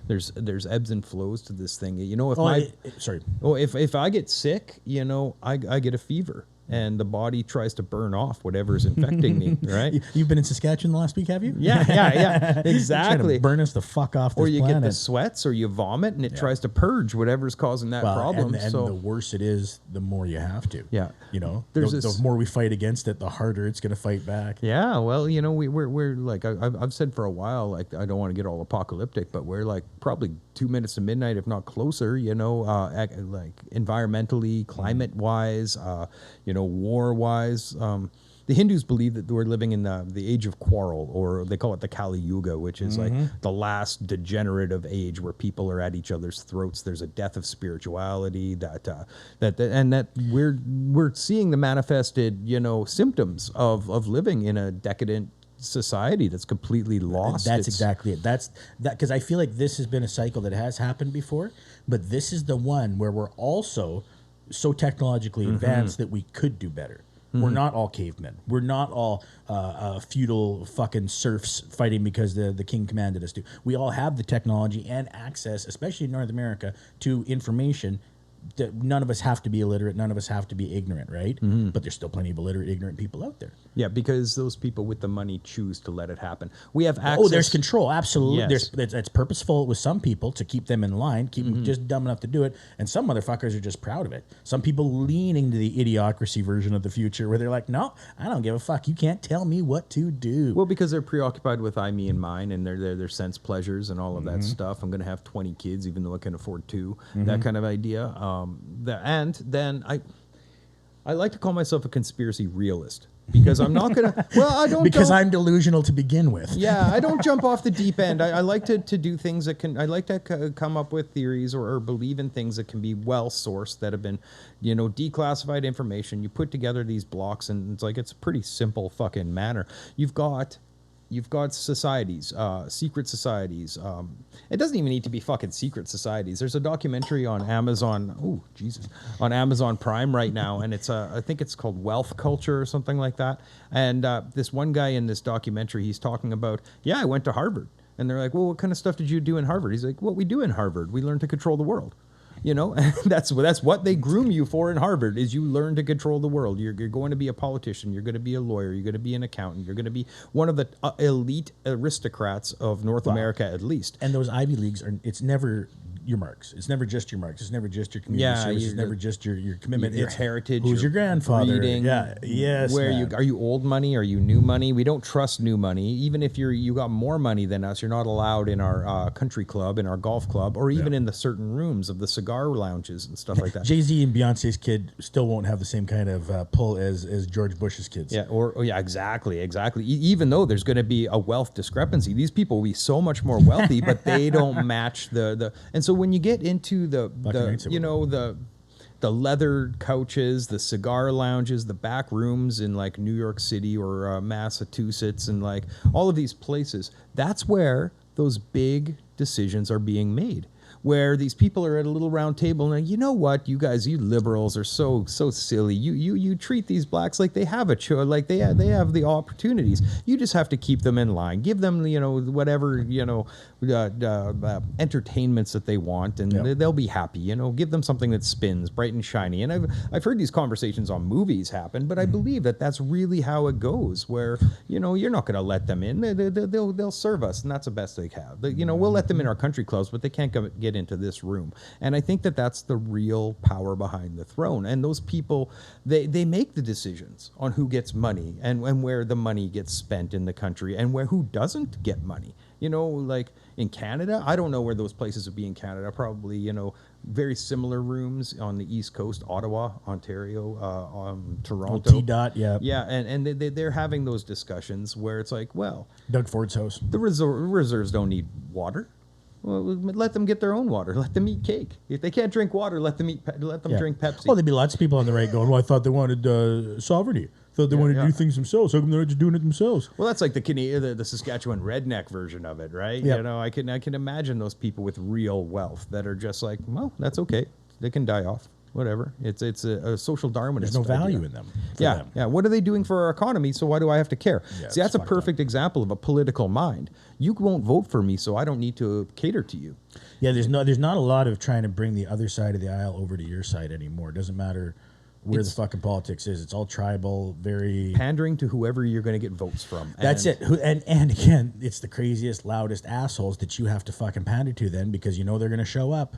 there's ebbs and flows to this thing. You know, if Oh, sorry. if I get sick, you know, I get a fever. and the body tries to burn off whatever's infecting me, right? You've been in Saskatchewan the last week, have you? Yeah, exactly. Trying to burn us the fuck off this or you planet. get the sweats, or you vomit, and it tries to purge whatever's causing that problem. And so the worse it is, the more you have to. Yeah. You know, There's the more we fight against it, the harder it's going to fight back. yeah, well, you know, we're like, I've said for a while, like, I don't want to get all apocalyptic, but we're like probably 2 minutes to midnight, if not closer, you know, like environmentally, climate wise, you know, war wise. The Hindus believe that we're living in the age of quarrel, or they call it the Kali Yuga, which is like the last degenerative age where people are at each other's throats. There's a death of spirituality that we're seeing the manifested, you know, symptoms of living in a decadent society that's completely lost. That's exactly it. That's that, because I feel like this has been a cycle that has happened before, but this is the one where we're also so technologically advanced that we could do better. We're not all cavemen. We're not all feudal fucking serfs fighting because the king commanded us to. We all have the technology and access, especially in North America, to information. That none of us have to be illiterate. None of us have to be ignorant, right? But there's still plenty of illiterate, ignorant people out there. Yeah, because those people with the money choose to let it happen. We have access. Oh, there's control. Absolutely. Yes. It's purposeful with some people to keep them in line, keep them just dumb enough to do it. And some motherfuckers are just proud of it. Some people leaning to the idiocracy version of the future where they're like, no, I don't give a fuck. You can't tell me what to do. Well, because they're preoccupied with I, me, and mine, and their sense pleasures and all of that stuff. I'm going to have 20 kids, even though I can afford 2. That kind of idea. And then I like to call myself a conspiracy realist, because I'm not going to, well, I don't. Because I'm delusional to begin with. Yeah, I don't jump off the deep end. I like to do things that I like to come up with theories or believe in things that can be well sourced, that have been, you know, declassified information. You put together these blocks, and it's a pretty simple fucking manner. You've got societies, secret societies. It doesn't even need to be fucking secret societies. There's a documentary on Amazon. Oh, Jesus, on Amazon Prime right now, and it's I think it's called Wealth Culture or something like that. And this one guy in this documentary, he's talking about, yeah, I went to Harvard, and they're like, well, what kind of stuff did you do in Harvard? He's like, what we do in Harvard, we learn to control the world. You know, and that's what they groom you for in Harvard, is you learn to control the world. You're going to be a politician. You're going to be a lawyer. You're going to be an accountant. You're going to be one of the elite aristocrats of North America, at least. And those Ivy Leagues it's never your marks. It's never just your marks. It's never just your community service. It's never just your commitment. Your it's heritage. Who's your grandfather? Breeding, yeah. Yes. Where are you old money? Are you new money? We don't trust new money. Even if you got more money than us, you're not allowed in our country club, in our golf club, or even in the certain rooms of the cigar lounges and stuff like that. Jay-Z and Beyonce's kid still won't have the same kind of pull as George Bush's kids. Yeah. Yeah. Exactly. Even though there's going to be a wealth discrepancy, these people will be so much more wealthy, but they don't match the. And so when you get into the leather couches, the cigar lounges, the back rooms in like New York City or Massachusetts, and like all of these places, that's where those big decisions are being made. Where these people are at a little round table and like, you know what, you guys, you liberals are so silly. You treat these blacks like they have a choice, like they have the opportunities. You just have to keep them in line, give them, you know, whatever, you know, entertainments that they want, and they'll be happy. You know, give them something that spins bright and shiny. And I've heard these conversations on movies happen, but I believe that that's really how it goes. Where, you know, you're not going to let them in. They'll serve us, and that's the best they have. You know, we'll let them in our country clubs, but they can't get into this room. And I think that that's the real power behind the throne. And those people, they make the decisions on who gets money and where the money gets spent in the country, and who doesn't get money. You know, like in Canada, I don't know where those places would be in Canada. Probably, you know, very similar rooms on the East Coast, Ottawa, Ontario, Toronto. T-Dot, yeah. Yeah, and they're having those discussions where it's like, well, Doug Ford's house. the reserves don't need water. Well, let them get their own water. Let them eat cake. If they can't drink water, let them drink Pepsi. Well, there'd be lots of people on the right going, well, I thought they wanted sovereignty. Thought they wanted to do things themselves. How come they're not just doing it themselves? Well, that's like the Saskatchewan redneck version of it, right? Yep. You know, I can imagine those people with real wealth that are just like, well, that's okay. They can die off. Whatever. It's a social Darwinist. There's no value idea. In them. Yeah. What are they doing for our economy? So why do I have to care? Yeah, See, that's a perfect example of a political mind. You won't vote for me, so I don't need to cater to you. Yeah, there's not a lot of trying to bring the other side of the aisle over to your side anymore. It doesn't matter where the It's- fucking politics is. It's all tribal, very. Pandering to whoever you're going to get votes from. That's And it. And again, it's the craziest, loudest assholes that you have to fucking pander to then because you know they're going to show up.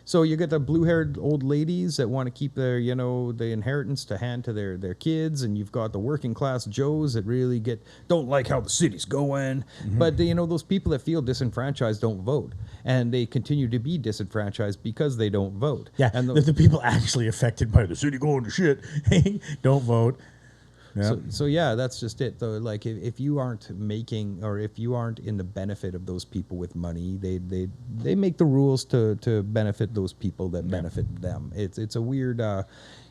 So you get the blue-haired old ladies that want to keep their, the inheritance to hand to their kids, and you've got the working class Joes that really don't like how the city's going. But those people that feel disenfranchised don't vote, and they continue to be disenfranchised because they don't vote. Yeah, and the people actually affected by the city going to shit don't vote. Yeah. So yeah, that's just it though. Like if you aren't making, or if you aren't in the benefit of those people with money, they make the rules to benefit those people that benefit them. It's a weird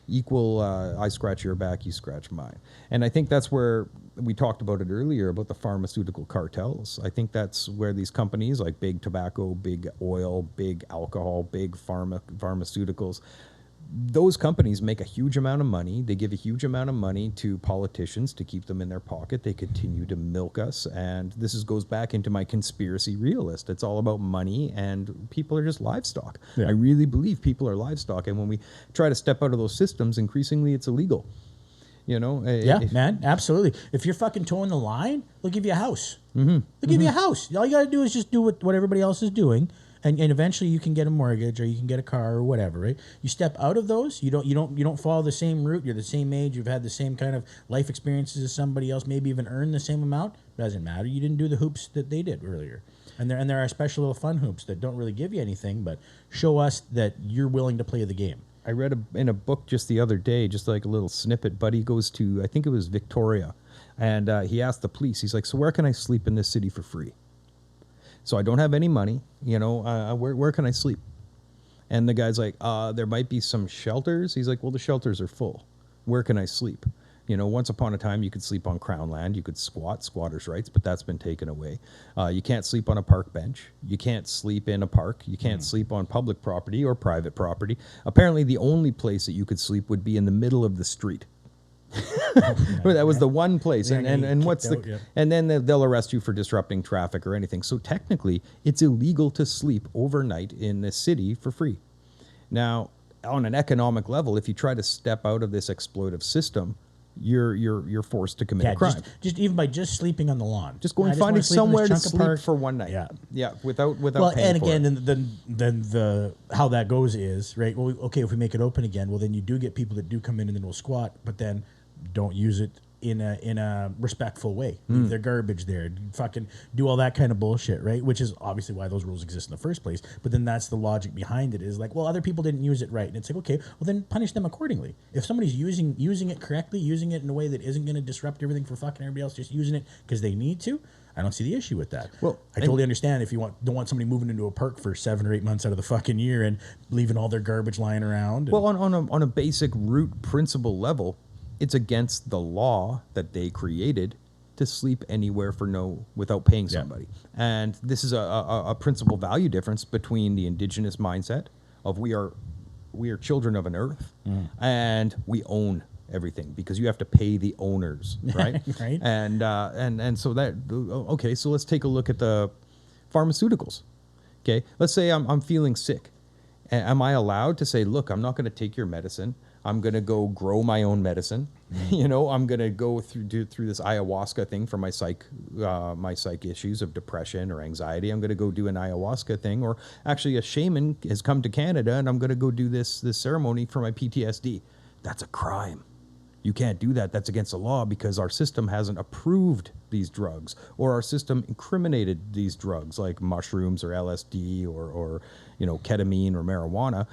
equal I scratch your back, you scratch mine. And I think that's where we talked about it earlier about the pharmaceutical cartels. I think that's where these companies like big tobacco, big oil, big alcohol, big pharmaceuticals, those companies make a huge amount of money. They give a huge amount of money to politicians to keep them in their pocket. They continue to milk us. And this goes back into my conspiracy realist. It's all about money, and people are just livestock. Yeah. I really believe people are livestock. And when we try to step out of those systems, increasingly it's illegal. Yeah, man, absolutely. If you're fucking towing the line, they'll give you a house. They'll give you a house. All you got to do is just do what everybody else is doing. And eventually you can get a mortgage or you can get a car or whatever, right? You step out of those, you don't follow the same route, you're the same age, you've had the same kind of life experiences as somebody else, maybe even earned the same amount. Doesn't matter. You didn't do the hoops that they did earlier. And there are special little fun hoops that don't really give you anything, but show us that you're willing to play the game. I read in a book just the other day, just like a little snippet, Buddy goes to, I think it was Victoria, and he asked the police, he's like, so where can I sleep in this city for free? So I don't have any money, where can I sleep? And the guy's like, there might be some shelters. He's like, well, the shelters are full. Where can I sleep? Once upon a time, you could sleep on Crown land. You could squatters' rights, but that's been taken away. You can't sleep on a park bench. You can't sleep in a park. You can't sleep on public property or private property. Apparently, the only place that you could sleep would be in the middle of the street. That was the one place, and what's the? Yeah. And then they'll arrest you for disrupting traffic or anything. So technically, it's illegal to sleep overnight in the city for free. Now, on an economic level, if you try to step out of this exploitive system, you're forced to commit a crime. Just even by just sleeping on the lawn. Just going finding somewhere to sleep for one night. Yeah, without well, paying and for again, it. then the how that goes is right. Well, okay, if we make it open again, well, then you do get people that do come in and then will squat, but then don't use it in a respectful way. Leave their garbage there. Fucking do all that kind of bullshit, right? Which is obviously why those rules exist in the first place. But then that's the logic behind it is like, well, other people didn't use it right, and it's like, okay, well then punish them accordingly. If somebody's using it correctly, using it in a way that isn't going to disrupt everything for fucking everybody else, just using it because they need to, I don't see the issue with that. Well, I totally understand if you don't want somebody moving into a park for 7 or 8 months out of the fucking year and leaving all their garbage lying around. Well, on a basic root principle level, it's against the law that they created to sleep anywhere without paying somebody. And this is a principal value difference between the indigenous mindset of we are children of an earth and we own everything because you have to pay the owners, right? Right. And so that, okay, so let's take a look at the pharmaceuticals. Okay, let's say I'm feeling sick. Am I allowed to say, look, I'm not going to take your medicine. I'm going to go grow my own medicine. I'm going to go through this ayahuasca thing for my psych issues of depression or anxiety. I'm going to go do an ayahuasca thing, or actually a shaman has come to Canada and I'm going to go do this ceremony for my PTSD. That's a crime. You can't do that. That's against the law because our system hasn't approved these drugs, or our system incriminated these drugs like mushrooms or LSD or ketamine or marijuana.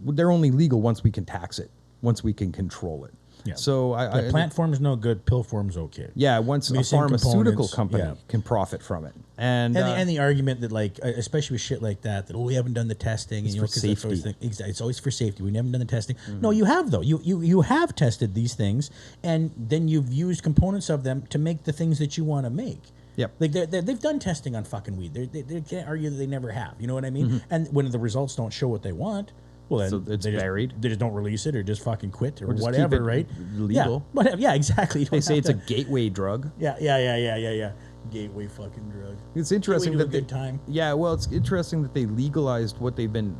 They're only legal once we can tax it, once we can control it. Yeah. So the plant form is no good. Pill form's okay. Yeah, once a Missing pharmaceutical components, company can profit from it, and the argument that like, especially with shit like that we haven't done the testing, It's and for 'cause the safety. first thing, exactly, it's always for safety. We haven't done the testing. No, you have though. You have tested these things, and then you've used components of them to make the things that you want to make. Yep. Like they've done testing on fucking weed. They can't argue that they never have. You know what I mean? And when the results don't show what they want, well, then So it's buried. They just don't release it, or just fucking quit, or just whatever, keep it right? legal. Yeah, whatever. Yeah, exactly. You they don't say have it's to- a gateway drug. Yeah. Gateway fucking drug. It's interesting Gateway to that a good time. Yeah, well, it's interesting that they legalized what they've been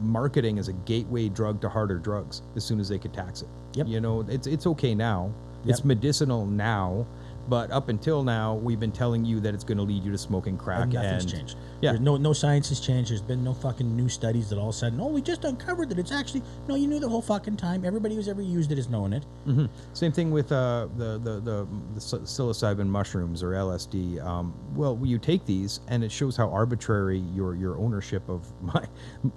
marketing as a gateway drug to harder drugs as soon as they could tax it. Yep. You know, it's okay now. Yep. It's medicinal now, but up until now, we've been telling you that it's going to lead you to smoking crack. And nothing's and changed. Yeah. There's no science has changed. There's been no fucking new studies that all of a sudden, we just uncovered that it's actually, no, you knew the whole fucking time. Everybody who's ever used it is knowing it. Mm-hmm. Same thing with the psilocybin mushrooms or LSD. Well, you take these, and it shows how arbitrary your ownership of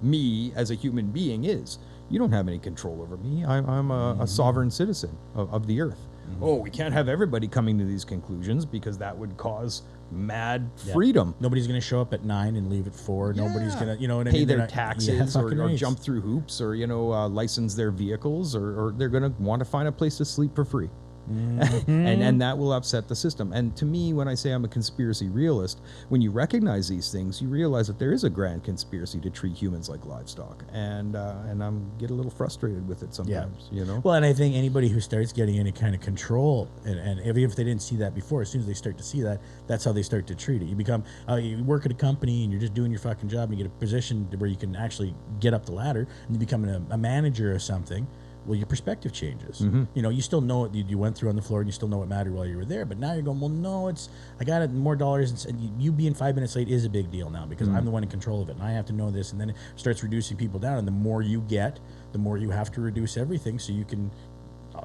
me as a human being is. You don't have any control over me. I'm a sovereign citizen of the earth. Mm-hmm. Oh, we can't have everybody coming to these conclusions because that would cause mad freedom. Nobody's going to show up at 9 and leave at 4. Yeah. Nobody's going to, you know what I pay mean? their taxes or right. jump through hoops or, license their vehicles or they're going to want to find a place to sleep for free. Mm-hmm. and that will upset the system. And to me, when I say I'm a conspiracy realist, when you recognize these things, you realize that there is a grand conspiracy to treat humans like livestock. And I'm get a little frustrated with it sometimes, Well, and I think anybody who starts getting any kind of control, and even if they didn't see that before, as soon as they start to see that, that's how they start to treat it. You become, you work at a company and you're just doing your fucking job and you get a position where you can actually get up the ladder and you become a manager or something. Well, your perspective changes. Mm-hmm. You still know what you went through on the floor and you still know what mattered while you were there. But now you're going, well, no, I got it, more dollars. And you being 5 minutes late is a big deal now because I'm the one in control of it. And I have to know this. And then it starts reducing people down. And the more you get, the more you have to reduce everything so you can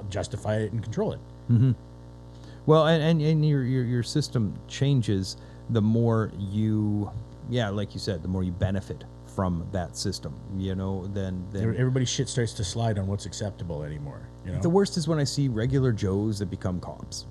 justify it and control it. Mm-hmm. Well, and your system changes the more you, like you said, the more you benefit from that system, then everybody's shit starts to slide on what's acceptable anymore. The worst is when I see regular Joes that become cops,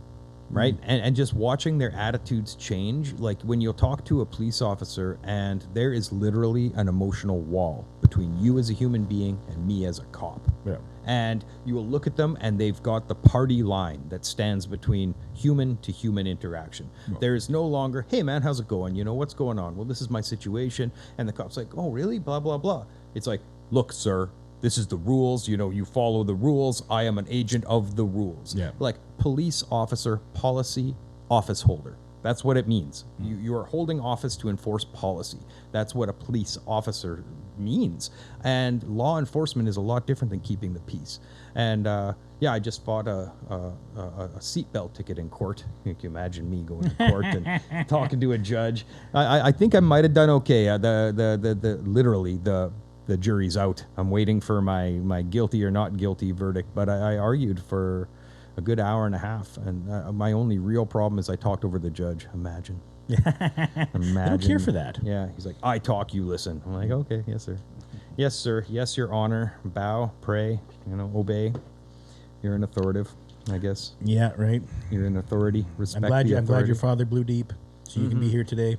right? And just watching their attitudes change. Like when you'll talk to a police officer and there is literally an emotional wall between you as a human being and me as a cop. Yeah. And you will look at them and they've got the party line that stands between human to human interaction. Oh. There is no longer, hey man, how's it going? What's going on? Well, this is my situation. And the cop's like, oh, really? Blah, blah, blah. It's like, look, sir, this is the rules. You follow the rules. I am an agent of the rules. Yeah. Like police officer, policy, office holder. That's what it means. You are holding office to enforce policy. That's what a police officer means. And law enforcement is a lot different than keeping the peace. And I just bought a seatbelt ticket in court. You can imagine me going to court and talking to a judge. I think I might have done okay. Literally the jury's out. I'm waiting for my guilty or not guilty verdict. But I argued for a good hour and a half, and my only real problem is I talked over the judge. Imagine. I don't care for that. Yeah, he's like, I talk, you listen. I'm like, okay, yes, sir. Yes, sir. Yes, your honor. Bow, pray, obey. You're an authoritative, I guess. Yeah, right. You're an authority. Respect I'm glad your father blew deep, so you can be here today.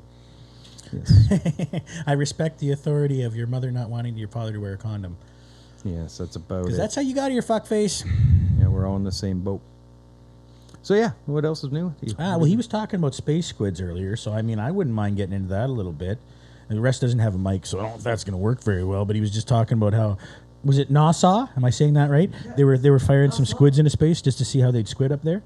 Yes. I respect the authority of your mother not wanting your father to wear a condom. Yes, that's about it. Because that's how you got here, fuckface. Yeah, we're all in the same boat. So yeah, what else is new? Well, he was talking about space squids earlier, so I wouldn't mind getting into that a little bit. And the rest doesn't have a mic, so I don't know if that's going to work very well. But he was just talking about how, was it NASA? Am I saying that right? Yeah. They were firing some squids into space just to see how they'd squid up there.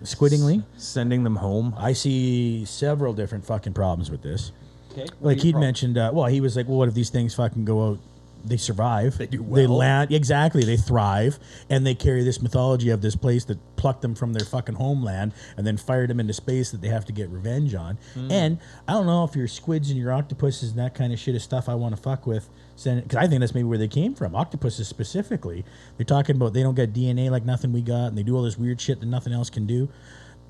Squiddingly, sending them home. I see several different fucking problems with this. Okay. Like he'd mentioned, he was like, well, what if these things fucking go out? They survive. They do well. They land. Exactly. They thrive. And they carry this mythology of this place that plucked them from their fucking homeland and then fired them into space that they have to get revenge on. And I don't know if your squids and your octopuses and that kind of shit is stuff I want to fuck with. Because I think that's maybe where they came from. Octopuses specifically. They're talking about they don't get DNA like nothing we got, and they do all this weird shit that nothing else can do.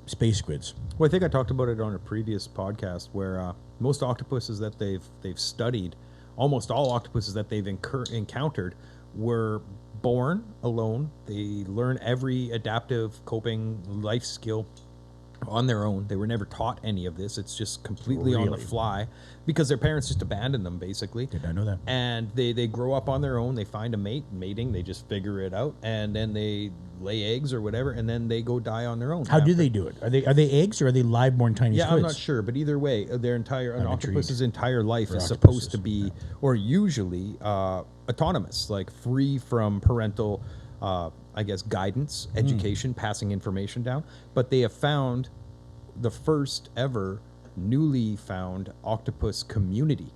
Space squids. Well, I think I talked about it on a previous podcast where most octopuses that they've studied, almost all octopuses that they've encountered were born alone. They learn every adaptive coping life skill on their own. They were never taught any of this. It's just completely on the fly because their parents just abandoned them, basically. Did I know that? And they grow up on their own. They find a mating. They just figure it out, and then they lay eggs or whatever, and then they go die on their own. How do they do it? Are they eggs or are they live-born tiny squids? I'm not sure, but either way, an octopus's entire life is supposed to be, or usually, autonomous, like free from parental, guidance, education, passing information down. But they have found the first ever newly found octopus community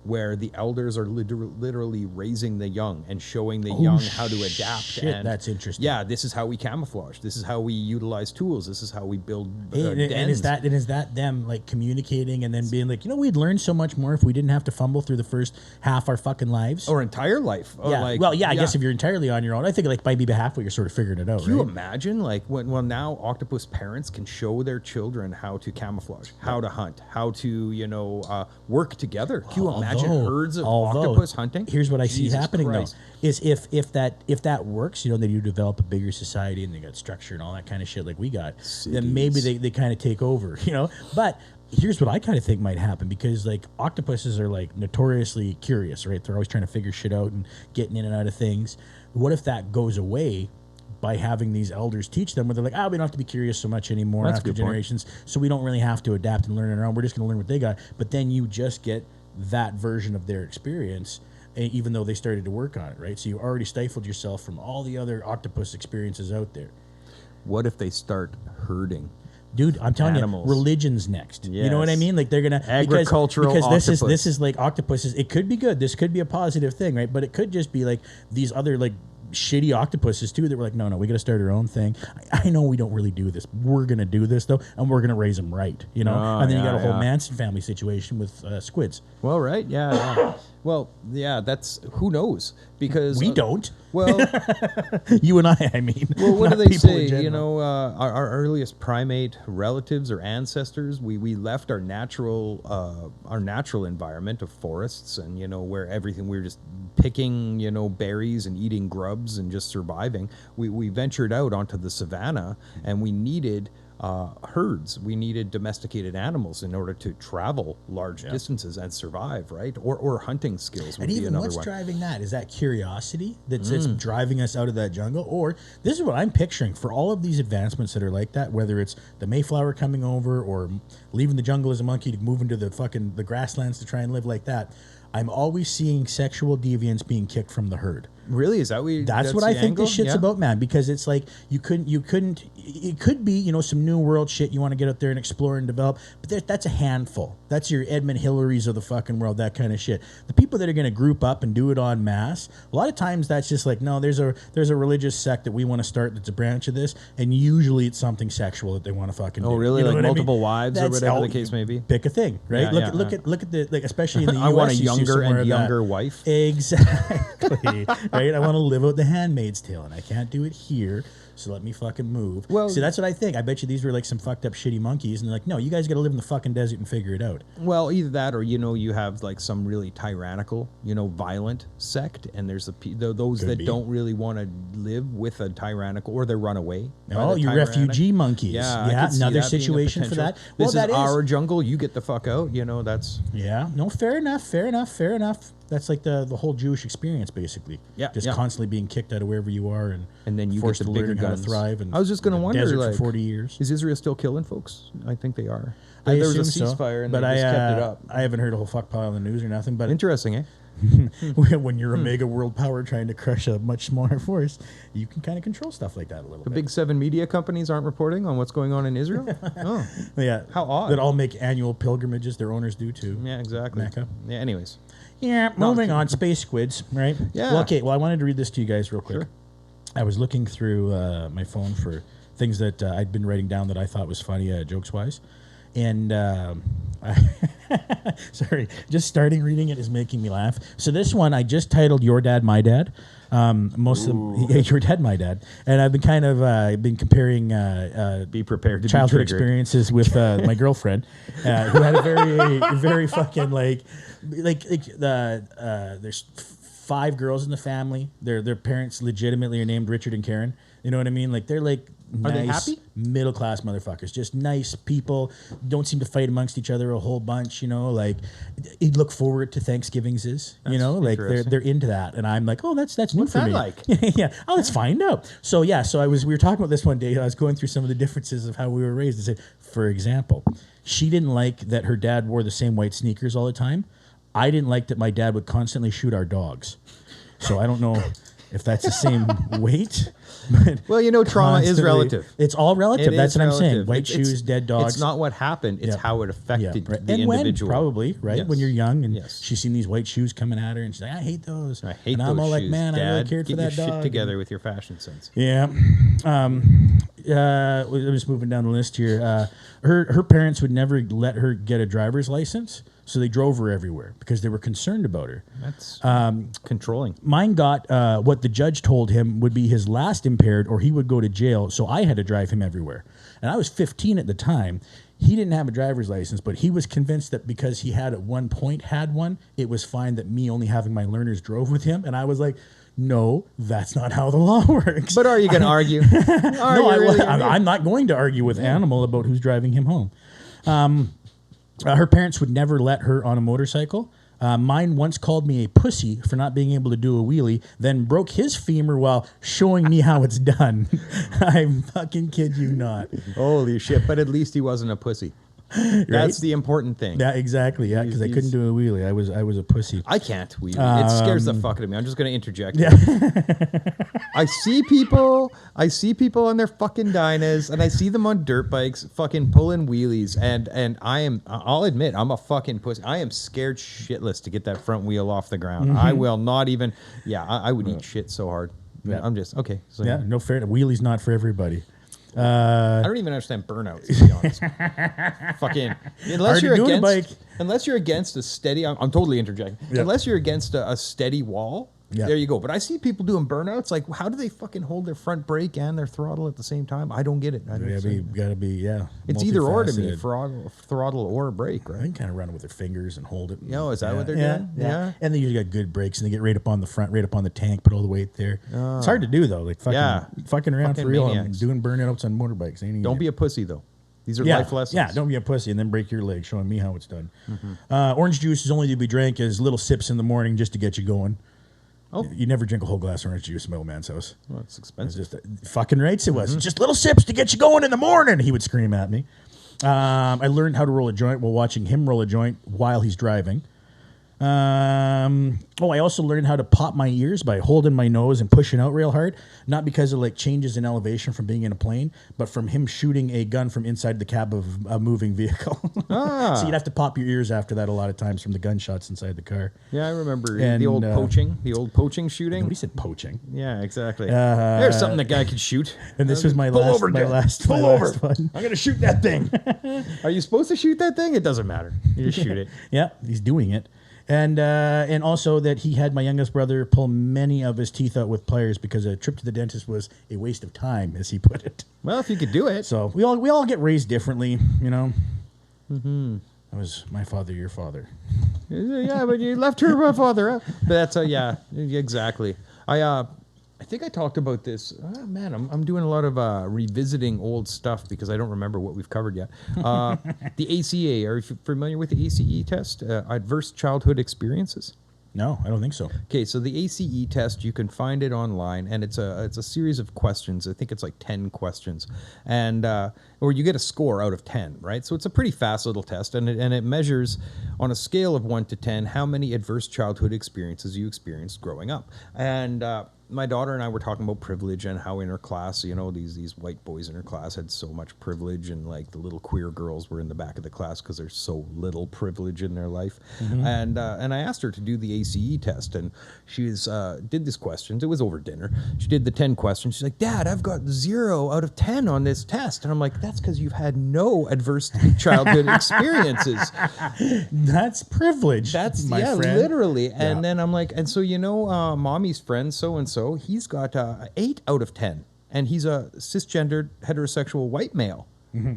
where the elders are literally raising the young and showing the young how to adapt. Shit, And that's interesting. Yeah, this is how we camouflage. This is how we utilize tools. This is how we build And is that them like communicating and then being like, we'd learn so much more if we didn't have to fumble through the first half our fucking lives or entire life? Or yeah. I guess if you're entirely on your own, I think like maybe halfway you're sort of figuring it out. Can you imagine like when now octopus parents can show their children how to camouflage, how to hunt, how to work together? Can you imagine herds of octopus hunting? Here's what I see happening Christ. though: is if that works, then you develop a bigger society and they got structure and all that kind of shit like we got. Then maybe they kind of take over, But here's what I kind of think might happen, because like octopuses are like notoriously curious, right? They're always trying to figure shit out and getting in and out of things. What if that goes away by having these elders teach them, where they're like, we don't have to be curious so much anymore after generations, so we don't really have to adapt and learn on our own. We're just going to learn what they got. But then you just get that version of their experience, even though they started to work on it, right? So you already stifled yourself from all the other octopus experiences out there. What if they start herding? Dude, I'm telling animals. You, religion's next. Yes. You know what I mean? Like they're gonna agricultural because octopus. this is like octopuses. It could be good. This could be a positive thing, right? But it could just be like these other like shitty octopuses too that were like, no, we got to start our own thing. I know we don't really do this. We're gonna do this though, and we're gonna raise them right. And then you got a whole Manson family situation with squids. Well, right, yeah. Well, yeah, that's who knows, because we don't. Well, you and I mean. Well, what do they say? Our earliest primate relatives or ancestors, we left our natural environment of forests and where everything we were just picking berries and eating grubs and just surviving. We ventured out onto the savannah, and we needed herds. We needed domesticated animals in order to travel large distances and survive, right? Or hunting skills would and be even another what's one. driving that? Is that curiosity that's driving us out of that jungle? Or this is what I'm picturing for all of these advancements that are like that, whether it's the Mayflower coming over or leaving the jungle as a monkey to move into the grasslands to try and live like that. I'm always seeing sexual deviance being kicked from the herd. Really? Is that that's what I think this shit's about, man, because it's like it could be, some new world shit you want to get out there and explore and develop, but that's a handful. That's your Edmund Hillarys of the fucking world, that kind of shit. The people that are going to group up and do it en masse, a lot of times that's just like, no, there's a religious sect that we want to start that's a branch of this, and usually it's something sexual that they want to fucking do. Oh, really? Like multiple wives or That's whatever the case may be? Pick a thing, right? Look at the, like, especially in the US. I want a you see younger some more and of that. younger wife. Exactly. Right? I want to live out the Handmaid's Tale, and I can't do it here, so let me fucking move. Well, see, that's what I think. I bet you these were like some fucked up shitty monkeys, and they're like, no, you guys got to live in the fucking desert and figure it out. Well, either that, or you have like some really tyrannical, violent sect, and there's those Could that be. don't really want to live with a tyrannical, or they run away. Oh, you refugee monkeys. Yeah, yeah, I could see another that being a situation for potential. that. This is our jungle. You get the fuck out. That's yeah. No, fair enough. That's like the whole Jewish experience, basically. Yeah, just constantly being kicked out of wherever you are, and then you forced get the to bigger learn how to guns. thrive. And I was just going to wonder, desert like, for 40 years. Is Israel still killing folks? I think they are. I There was a assume ceasefire, and but they just kept it up. I haven't heard a whole fuck pile on the news or nothing. But Interesting, eh? when you're a mega world power trying to crush a much smaller force, you can kind of control stuff like that a little The bit. big 7 media companies aren't reporting on what's going on in Israel? Oh, Yeah, how odd. That all make annual pilgrimages. Their owners do too. Yeah, exactly. Mecca. Yeah, anyways. Yeah, moving on. Space squids, right? Yeah. Well, okay. Well, I wanted to read this to you guys real quick. Sure. I was looking through my phone for things that I'd been writing down that I thought was funny, jokes wise, and sorry, just starting reading it is making me laugh. So this one I just titled "Your Dad, My Dad." Most of Your Dad, My Dad, and I've been kind of been comparing Be prepared to childhood be triggered. experiences with my girlfriend, who had a very fucking there's 5 girls in the family. Their parents legitimately are named Richard and Karen. You know what I mean? Like they're like Are they nice, happy? middle class motherfuckers, just nice people. Don't seem to fight amongst each other a whole bunch. Like you look forward to Thanksgivings is. Like interesting. they're into that, and I'm like, oh, that's new What's for that me. like? Yeah. Oh, let's find out. So we were talking about this one day. I was going through some of the differences of how we were raised. I said, for example, she didn't like that her dad wore the same white sneakers all the time. I didn't like that my dad would constantly shoot our dogs. So I don't know if that's the same weight Well, you know, trauma is constantly- relative. It's all relative. It That's is what I'm saying. relative. White It's- shoes, dead dogs. It's not what happened. It's Yeah. how it affected right. the and individual. when, probably, right? Yes. When you're young and Yes. she's seen these white shoes coming at her and she's like, I hate those. I hate and those I'm all like, shoes, man, Dad. I really cared Get for your that shit dog. together with your fashion sense. Yeah. We're just moving down the list here. Her parents would never let her get a driver's license, so they drove her everywhere because they were concerned about her. That's controlling. Mine got what the judge told him would be his last impaired or he would go to jail, so I had to drive him everywhere. And I was 15 at the time. He didn't have a driver's license, but he was convinced that because he had at one point had one, it was fine that me only having my learners drove with him. And I was like, no, that's not how the law works. But are you going to argue? I'm not going to argue with Animal about who's driving him home. Her parents would never let her on a motorcycle. Mine once called me a pussy for not being able to do a wheelie, then broke his femur while showing me how it's done. I fucking kid you not. Holy shit! But at least he wasn't a pussy. That's the important thing. Yeah, exactly. Yeah, because I couldn't do a wheelie. I was a pussy. I can't wheelie. It scares the fuck out of me. I'm just going to interject. Yeah. I see people on their fucking dynas, and I see them on dirt bikes fucking pulling wheelies, and I'll admit, I'm a fucking pussy. I am scared shitless to get that front wheel off the ground. I will not even, I would eat shit so hard. Yeah. I'm just, okay. So Yeah, no fair. Wheelie's not for everybody. I don't even understand burnouts, to be honest. Fucking unless you're doing a against, unless you're against a steady. I'm totally interjecting. Yeah. Unless you're against a steady wall, Yeah. there you go. But I see people doing burnouts. Like, how do they fucking hold their front brake and their throttle at the same time? I don't get it. I don't Gotta be, yeah. it's either or to me, multifaceted. throttle or brake, I right? can kind of run it with their fingers and hold it. Oh, is that what they're yeah, doing? Yeah. Yeah. And they usually got good brakes and they get right up on the front, right up on the tank, put all the weight there. It's hard to do though. Like fucking around Fucking for real. maniacs. Doing burnouts on motorbikes. Ain't Don't easy. be a pussy though. These are Yeah, life lessons. yeah, don't be a pussy and then break your leg, showing me how it's done. Orange juice is only to be drank as little sips in the morning just to get you going. Oh. You never drink a whole glass of orange juice in my old man's house. Well, it's It's expensive. just fucking rates it was. Just little sips to get you going in the morning, he would scream at me. I learned how to roll a joint while watching him roll a joint while he's driving. I also learned how to pop my ears by holding my nose and pushing out real hard. Not because of like changes in elevation from being in a plane, but from him shooting a gun from inside the cab of a moving vehicle. So you'd have to pop your ears after that a lot of times from the gunshots inside the car. Yeah, I remember And, the old poaching shooting. Nobody said poaching. Yeah, exactly. There's something that guy could shoot. And this was my Pull last, over, my Dad. last, Pull my over. last one. I'm gonna shoot that thing. Are you supposed to shoot that thing? It doesn't matter. You just shoot it. Yeah, he's doing it. And also that he had my youngest brother pull many of his teeth out with pliers because a trip to the dentist was a waste of time, as he put it. Well, if you could do it. So we all get raised differently, you know. That was my father, your father. Yeah, but you left her father out. But that's yeah, exactly. I think I talked about this. Oh, man, I'm doing a lot of revisiting old stuff because I don't remember what we've covered yet. The ACA, are you familiar with the ACE test? Adverse Childhood Experiences? No, I don't think so. Okay, so the ACE test, you can find it online, and it's a series of questions. I think it's like 10 questions, and or you get a score out of 10, right? So it's a pretty fast little test, and it measures on a scale of 1 to 10 how many adverse childhood experiences you experienced growing up. And my daughter and I were talking about privilege and how in her class, you know, these white boys in her class had so much privilege, and like the little queer girls were in the back of the class because there's so little privilege in their life. And I asked her to do the ACE test, and she did these questions. It was over dinner. She did the 10 questions. She's like, Dad, I've got 0 out of 10 on this test. And I'm like, that's because you've had no adverse childhood experiences. That's privilege. That's my friend. literally. Yeah. And then I'm like, and so mommy's friend so and so, he's got 8 out of 10, and he's a cisgendered heterosexual white male.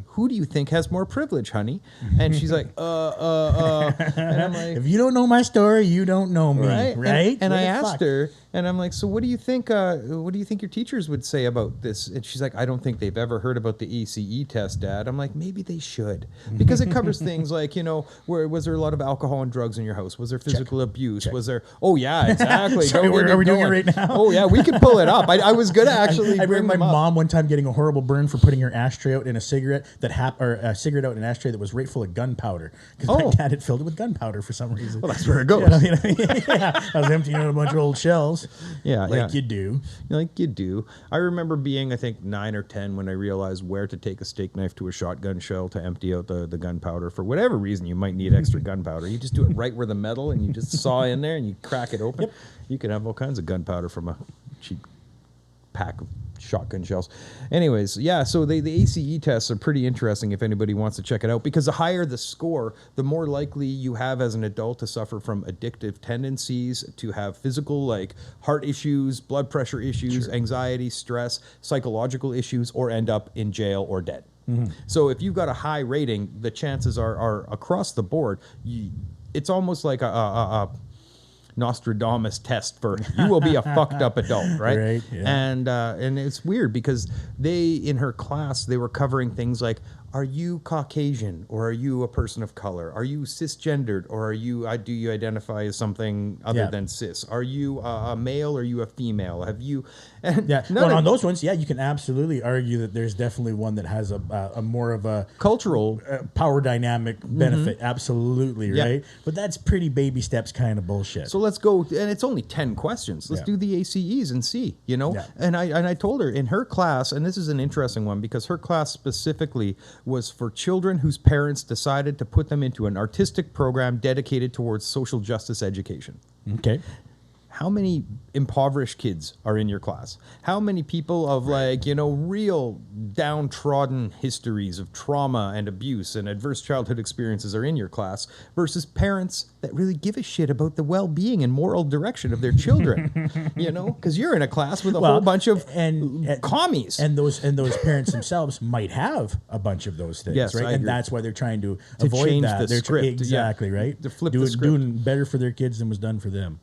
Who do you think has more privilege, honey? And she's like, and I'm like, If you don't know my story, you don't know me, right? And What I the asked fuck? her, and I'm like, so what do you think? What do you think your teachers would say about this? And she's like, I don't think they've ever heard about the ACE test, Dad. I'm like, maybe they should, because it covers things like, you know, where was there a lot of alcohol and drugs in your house? Was there physical abuse? Was there? Oh yeah, exactly. Sorry, Don't get are me we doing it going. right now? Oh yeah, we could pull it up. I was gonna actually. I bring remember my them up. mom one time getting a horrible burn for putting her ashtray out in a cigarette cigarette or a cigarette out in an ashtray that was right full of gunpowder because my Oh. dad had filled it with gunpowder for some reason. Well, that's where it goes. You know, yeah, I was emptying out a bunch of old shells. Yeah, like you do. Like you do. I remember being, I think, 9 or 10 when I realized where to take a steak knife to a shotgun shell to empty out the gunpowder. For whatever reason, you might need extra gunpowder. You just do it right where the metal, and you just saw in there, and you crack it open. Yep. You can have all kinds of gunpowder from a cheap pack of shotgun shells. Anyways, yeah, so the ACE tests are pretty interesting if anybody wants to check it out, because the higher the score, the more likely you have as an adult to suffer from addictive tendencies, to have physical, like heart issues, blood pressure issues, anxiety, stress, psychological issues, or end up in jail or dead. So if you've got a high rating, the chances are across the board. It's almost like a Nostradamus test for you will be a fucked up adult, right? Right, yeah. And it's weird because in her class they were covering things like, are you Caucasian or are you a person of color? Are you cisgendered or do you identify as something other than cis? Are you a male or are you a female? Have you? And well, on those ones, you can absolutely argue that there's definitely one that has a more of a cultural power dynamic benefit. Absolutely, right? But that's pretty baby steps kind of bullshit. So let's go, and it's only 10 questions. Let's do the ACEs and see, you know? Yeah. And I told her in her class, and this is an interesting one because her class specifically was for children whose parents decided to put them into an artistic program dedicated towards social justice education. Okay. How many impoverished kids are in your class? How many people of real downtrodden histories of trauma and abuse and adverse childhood experiences are in your class versus parents that really give a shit about the well-being and moral direction of their children? Because you're in a class with a whole bunch of commies. And those parents themselves might have a bunch of those things, Yes, right? I And agree. that's why they're trying to avoid change that. the They're script, exactly, right? To flip doing, the script. doing better for their kids than was done for them.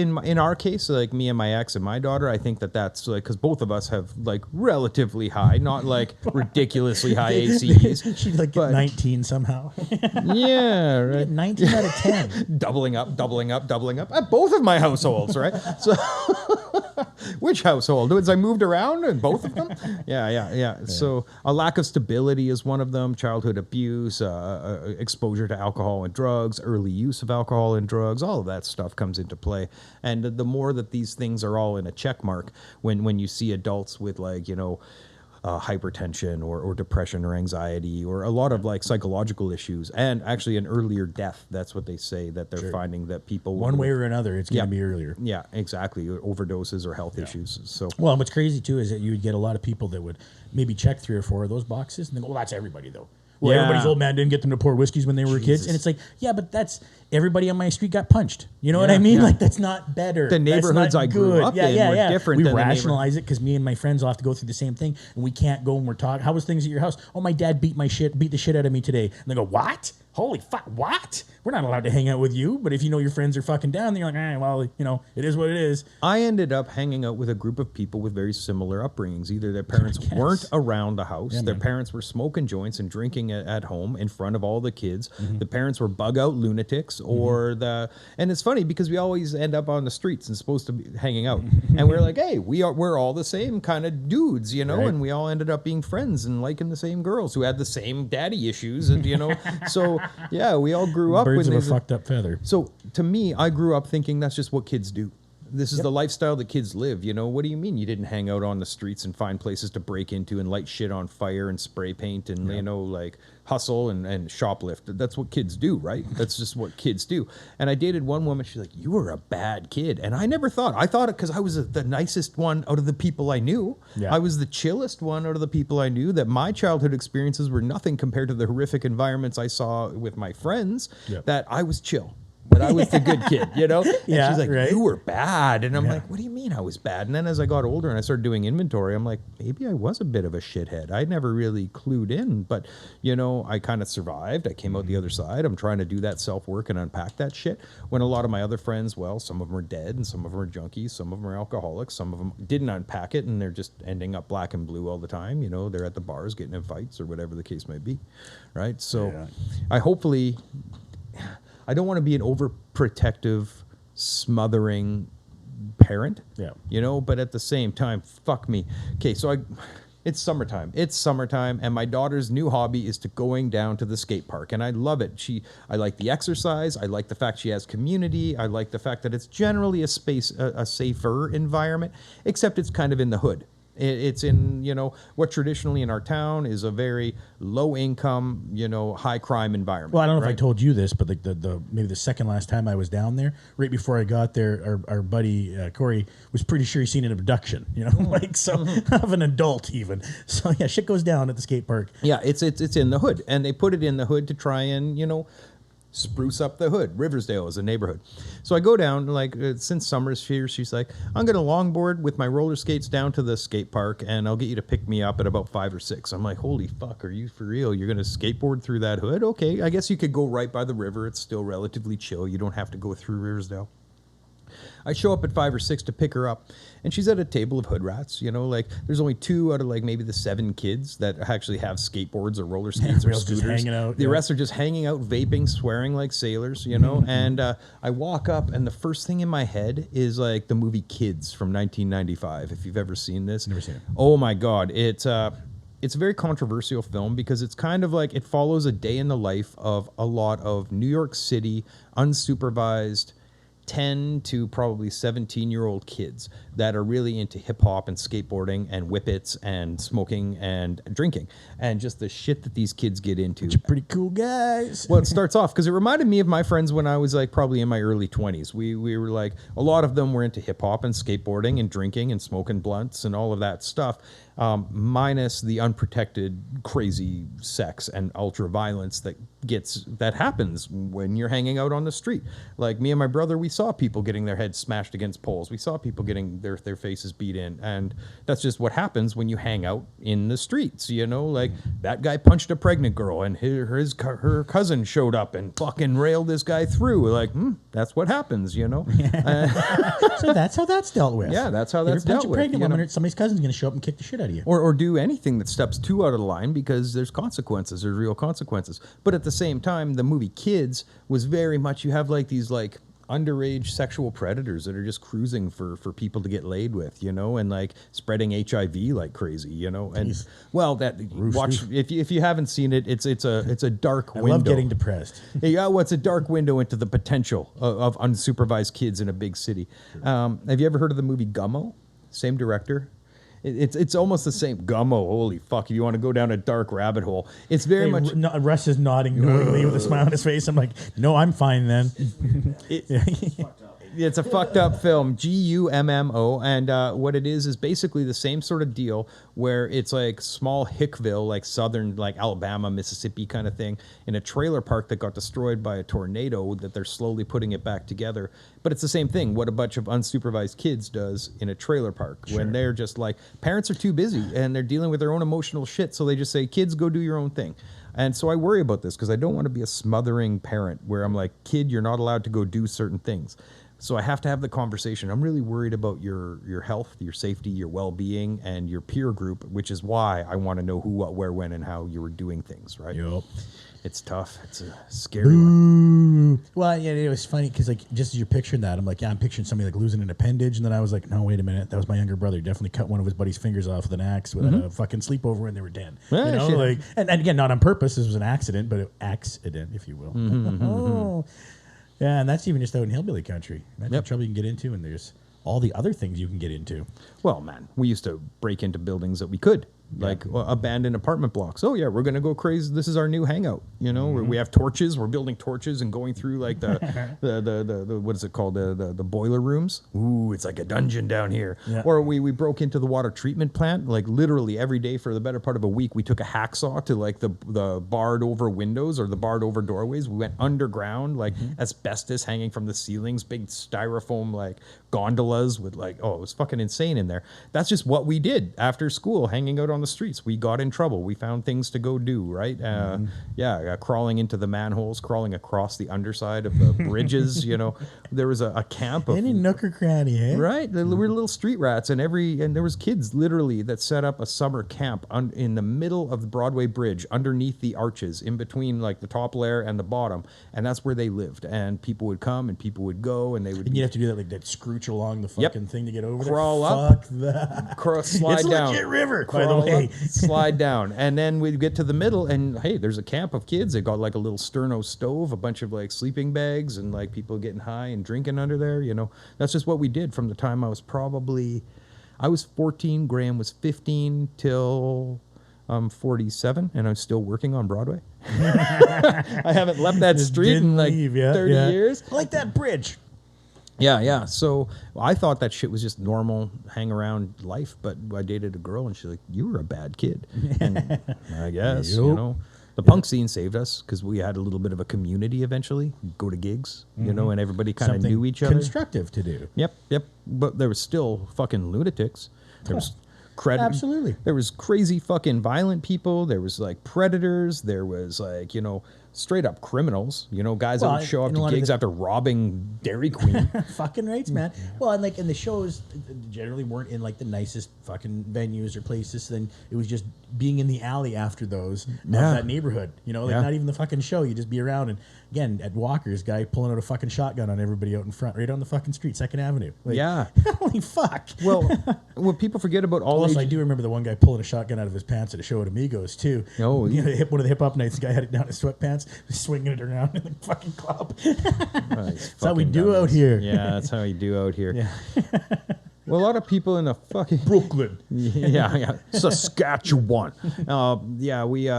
In our case, like me and my ex and my daughter, I think that's like, because both of us have like relatively high, not like ridiculously high ACEs. She'd like get 19 somehow. Yeah, right. 19 out of 10. doubling up at both of my households, right? So, which household? As I moved around in both of them? Yeah. So, a lack of stability is one of them. Childhood abuse, exposure to alcohol and drugs, early use of alcohol and drugs. All of that stuff comes into play. And the more that these things are all in a check mark, when you see adults with hypertension or depression or anxiety or a lot of like psychological issues and actually an earlier death. That's what they say, that they're finding that people One way or another, it's going to be earlier. Yeah, exactly. Overdoses or health issues. So Well, what's crazy too is that you would get a lot of people that would maybe check 3 or 4 of those boxes and then go, well, that's everybody though. Well, everybody's old man didn't get them to pour whiskeys when they were kids. And it's like, yeah, but that's everybody on my street got punched. You know what I mean? Yeah. Like, that's not better. The neighborhoods I grew up in were different We than the rationalize it because me and my friends all have to go through the same thing. And we can't go and we're talking. How was things at your house? Oh, my dad beat the shit out of me today. And they go, what? Holy fuck, what? We're not allowed to hang out with you. But if you know your friends are fucking down, then you're like, well, it is what it is. I ended up hanging out with a group of people with very similar upbringings. Either their parents weren't around the house, their parents were smoking joints and drinking at home in front of all the kids. The parents were bug out lunatics, or and it's funny because we always end up on the streets and supposed to be hanging out, and we're like, hey, we're all the same kind of dudes, Right. and we all ended up being friends and liking the same girls who had the same daddy issues, and so yeah, we all grew up Birds with of a fucked up feather. So to me, I grew up thinking that's just what kids do. This is the lifestyle that kids live. What do you mean you didn't hang out on the streets and find places to break into and light shit on fire and spray paint and, like hustle and shoplift? That's what kids do, right? That's just what kids do. And I dated one woman. She's like, you were a bad kid. And I never thought. I thought it because I was the nicest one out of the people I knew. Yeah. I was the chillest one out of the people I knew, that my childhood experiences were nothing compared to the horrific environments I saw with my friends, that I was chill. But I was the good kid, And she's like, you were bad. And I'm like, what do you mean I was bad? And then as I got older and I started doing inventory, I'm like, maybe I was a bit of a shithead. I never really clued in. But, I kind of survived. I came out the other side. I'm trying to do that self-work and unpack that shit. When a lot of my other friends, well, some of them are dead and some of them are junkies. Some of them are alcoholics. Some of them didn't unpack it and they're just ending up black and blue all the time. They're at the bars getting in fights or whatever the case may be. Right? So I don't want to be an overprotective, smothering parent, but at the same time, fuck me. Okay, so It's summertime. It's summertime, and my daughter's new hobby is to going down to the skate park, and I love it. I like the exercise. I like the fact she has community. I like the fact that it's generally a safer environment, except it's kind of in the hood. It's in, what traditionally in our town is a very low income, high crime environment. Well, I don't know right? if I told you this, but like the maybe the second last time I was down there, right before I got there, our buddy Corey was pretty sure he's seen an abduction, like so of an adult even. So yeah, shit goes down at the skate park. Yeah, it's in the hood, and they put it in the hood to try and spruce up the hood. Riversdale is a neighborhood. So I go down, since summer's here, she's like, I'm going to longboard with my roller skates down to the skate park, and I'll get you to pick me up at about 5 or 6. I'm like, holy fuck, are you for real? You're going to skateboard through that hood? Okay, I guess you could go right by the river. It's still relatively chill. You don't have to go through Riversdale. I show up at 5 or 6 to pick her up, and she's at a table of hood rats. There's only 2 out of maybe the 7 kids that actually have skateboards or roller skates or scooters. Just hanging out, the rest are just hanging out, vaping, swearing like sailors. And I walk up, and the first thing in my head is the movie Kids from 1995. If you've ever seen this, never seen it. Oh my god, it's a very controversial film because it's kind of it follows a day in the life of a lot of New York City unsupervised 10 to probably 17-year-old kids that are really into hip-hop and skateboarding and whippets and smoking and drinking and just the shit that these kids get into. Which are pretty cool guys. Well, it starts off because it reminded me of my friends when I was probably in my early 20s. We were a lot of them were into hip-hop and skateboarding and drinking and smoking blunts and all of that stuff. Minus the unprotected crazy sex and ultra violence that happens when you're hanging out on the street. Like me and my brother, we saw people getting their heads smashed against poles. We saw people getting their faces beat in, and that's just what happens when you hang out in the streets. That guy punched a pregnant girl, and her cousin showed up and fucking railed this guy through. That's what happens. So that's how that's dealt with. Yeah, that's how that's dealt with. If you're a pregnant woman, somebody's cousin's going to show up and kick the shit out of you. Or do anything that steps too out of the line because there's consequences. There's real consequences. But at the same time, the movie Kids was very much, you have these underage sexual predators that are just cruising for people to get laid with, and spreading HIV like crazy, and Jeez. Well, if you haven't seen it, it's a dark window. I love getting depressed. Yeah, well, it's a dark window into the potential of unsupervised kids in a big city. Have you ever heard of the movie Gummo? Same director. It's almost the same. Gummo, holy fuck! If you want to go down a dark rabbit hole, it's very much. Russ is nodding knowingly with a smile on his face. I'm like, no, I'm fine then. It's a fucked up film, Gummo, and what it is basically the same sort of deal where it's small Hickville, southern, Alabama, Mississippi kind of thing, in a trailer park that got destroyed by a tornado that they're slowly putting it back together. But it's the same thing, what a bunch of unsupervised kids does in a trailer park when they're just parents are too busy and they're dealing with their own emotional shit, so they just say, kids, go do your own thing. And so I worry about this because I don't want to be a smothering parent where I'm like, kid, you're not allowed to go do certain things. So I have to have the conversation. I'm really worried about your health, your safety, your well-being, and your peer group, which is why I want to know who, what, where, when, and how you were doing things, right? Yep. It's tough. It's a scary one. Well, yeah, it was funny because just as you're picturing that, I'm like, yeah, I'm picturing somebody losing an appendage, and then I was like, no, wait a minute, that was my younger brother. He definitely cut one of his buddy's fingers off with an axe with a fucking sleepover, and they were dead. Yeah, shit. And again, not on purpose. This was an accident, but an accident, if you will. Yeah, and that's even just out in hillbilly country. Imagine the trouble you can get into, and there's all the other things you can get into. Well, man, we used to break into buildings that we could. Abandoned apartment blocks. Oh yeah, we're gonna go crazy. This is our new hangout. We have torches. We're building torches and going through the what is it called, the boiler rooms. Ooh, it's like a dungeon down here. Yeah. Or we broke into the water treatment plant. Literally every day for the better part of a week, we took a hacksaw to the barred over windows or the barred over doorways. We went underground, asbestos hanging from the ceilings, big styrofoam gondolas with it was fucking insane in there. That's just what we did after school, hanging out on the streets. We got in trouble. We found things to go do, right? Crawling into the manholes, crawling across the underside of the bridges. There was a camp of any nook or cranny, eh? Right, we were little street rats, and there was kids literally that set up a summer camp in the middle of the Broadway Bridge, underneath the arches, in between the top layer and the bottom, and that's where they lived. And people would come and people would go, and they would. And you have to do that scrooch along the fucking thing to get over Crawl there. up, Fuck that. slide it's down. Legit river, Crawl day. slide down. And then we get to the middle, and hey, there's a camp of kids. They got like a little sterno stove, a bunch of like sleeping bags, and like people getting high and drinking under there. You know, that's just what we did from the time I was 14, Graham was 15 till I'm 47, and I'm still working on Broadway. I haven't left that street in like 30 years. I like that bridge. Yeah. So I thought that shit was just normal hang around life, but I dated a girl, and she's like, "You were a bad kid." And I guess, you know, the punk scene saved us because we had a little bit of a community eventually. Go to gigs, you know, and everybody kind of knew each other. Constructive to do. Yep. But there was still fucking lunatics. There was absolutely. There was crazy fucking violent people. There was like predators. There was like, you know, straight up criminals. You know, guys that would show up to gigs after robbing Dairy Queen. Fucking rights, man. Well, and like, and the shows generally weren't in like the nicest fucking venues or places. Then it was just being in the alley after those of that neighborhood. You know, like not even the fucking show. You just be around, and again at Walker's, guy pulling out a fucking shotgun on everybody out in front, right on the fucking street, 2nd Avenue. Like, holy fuck. Well, what people forget about all. Also, I do remember the one guy pulling a shotgun out of his pants at a show at Amigos too. Oh, you know, one of the hip hop nights, the guy had it down his sweatpants, swinging it around in the fucking club. That's how we do out here. Yeah, that's how we do out here. Yeah. Well, a lot of people in the fucking Brooklyn. Yeah, Saskatchewan. We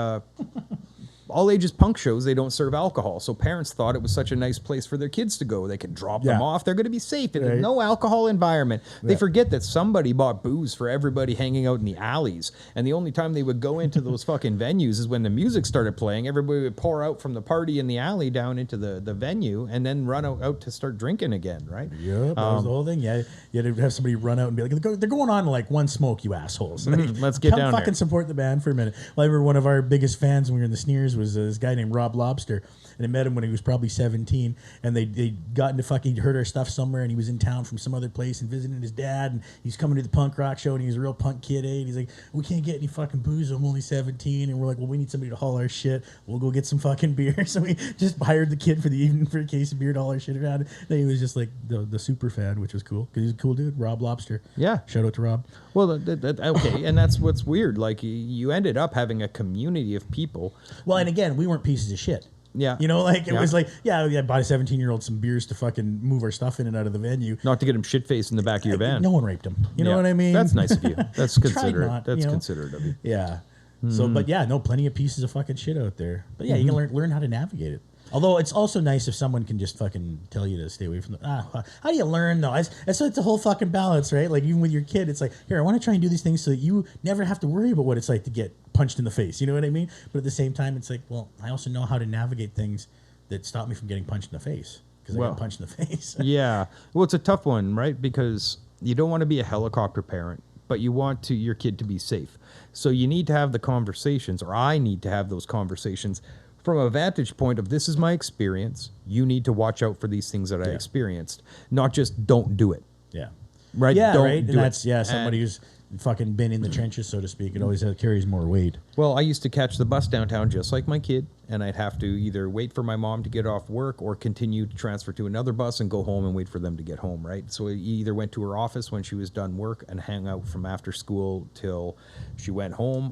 all ages punk shows, they don't serve alcohol. So parents thought it was such a nice place for their kids to go. They could drop them off. They're going to be safe in a no alcohol environment. They forget that somebody bought booze for everybody hanging out in the alleys. And the only time they would go into those fucking venues is when the music started playing. Everybody would pour out from the party in the alley down into the venue and then run out to start drinking again, right? Yeah, that was the whole thing. Yeah, you had to have somebody run out and be like, they're going on like one smoke, you assholes. Like, let's get down fucking support the band for a minute. Well, I remember one of our biggest fans when we were in the Sneers was this guy named Rob Lobster, and I met him when he was probably 17, and they got into fucking, heard our stuff somewhere, and he was in town from some other place and visiting his dad, and he's coming to the punk rock show, and he was a real punk kid, and he's like, we can't get any fucking booze, I'm only 17, and we're like, well, we need somebody to haul our shit, we'll go get some fucking beer. So we just hired the kid for the evening for a case of beer to haul our shit around. Then he was just like the super fan, which was cool, because he's a cool dude. Rob Lobster. Yeah. Shout out to Rob. Well, okay, and that's what's weird. Like, you ended up having a community of people. Well, and again, we weren't pieces of shit. Yeah. You know, like, it was like, we bought a 17-year-old some beers to fucking move our stuff in and out of the venue. Not to get him shit-faced in the back of your van. No one raped him. You know what I mean? That's nice of you. That's considerate. Not, that's considerate of you. Yeah. So, but plenty of pieces of fucking shit out there. But yeah, you can learn how to navigate it. Although it's also nice if someone can just fucking tell you to stay away from the. How do you learn though? It's a whole fucking balance, right? Like even with your kid, it's like, here, I want to try and do these things so that you never have to worry about what it's like to get punched in the face. You know what I mean? But at the same time, it's like, well, I also know how to navigate things that stop me from getting punched in the face because I got punched in the face. Yeah. Well, it's a tough one, right? Because you don't want to be a helicopter parent, but you want your kid to be safe. So you need to have the conversations, or I need to have those conversations from a vantage point of, this is my experience. You need to watch out for these things that I experienced, not just don't do it. Yeah. Right. Yeah. Don't right. do And that's it. somebody who's fucking been in the trenches, so to speak. It always carries more weight. Well, I used to catch the bus downtown just like my kid, and I'd have to either wait for my mom to get off work or continue to transfer to another bus and go home and wait for them to get home, right? So I either went to her office when she was done work and hang out from after school till she went home,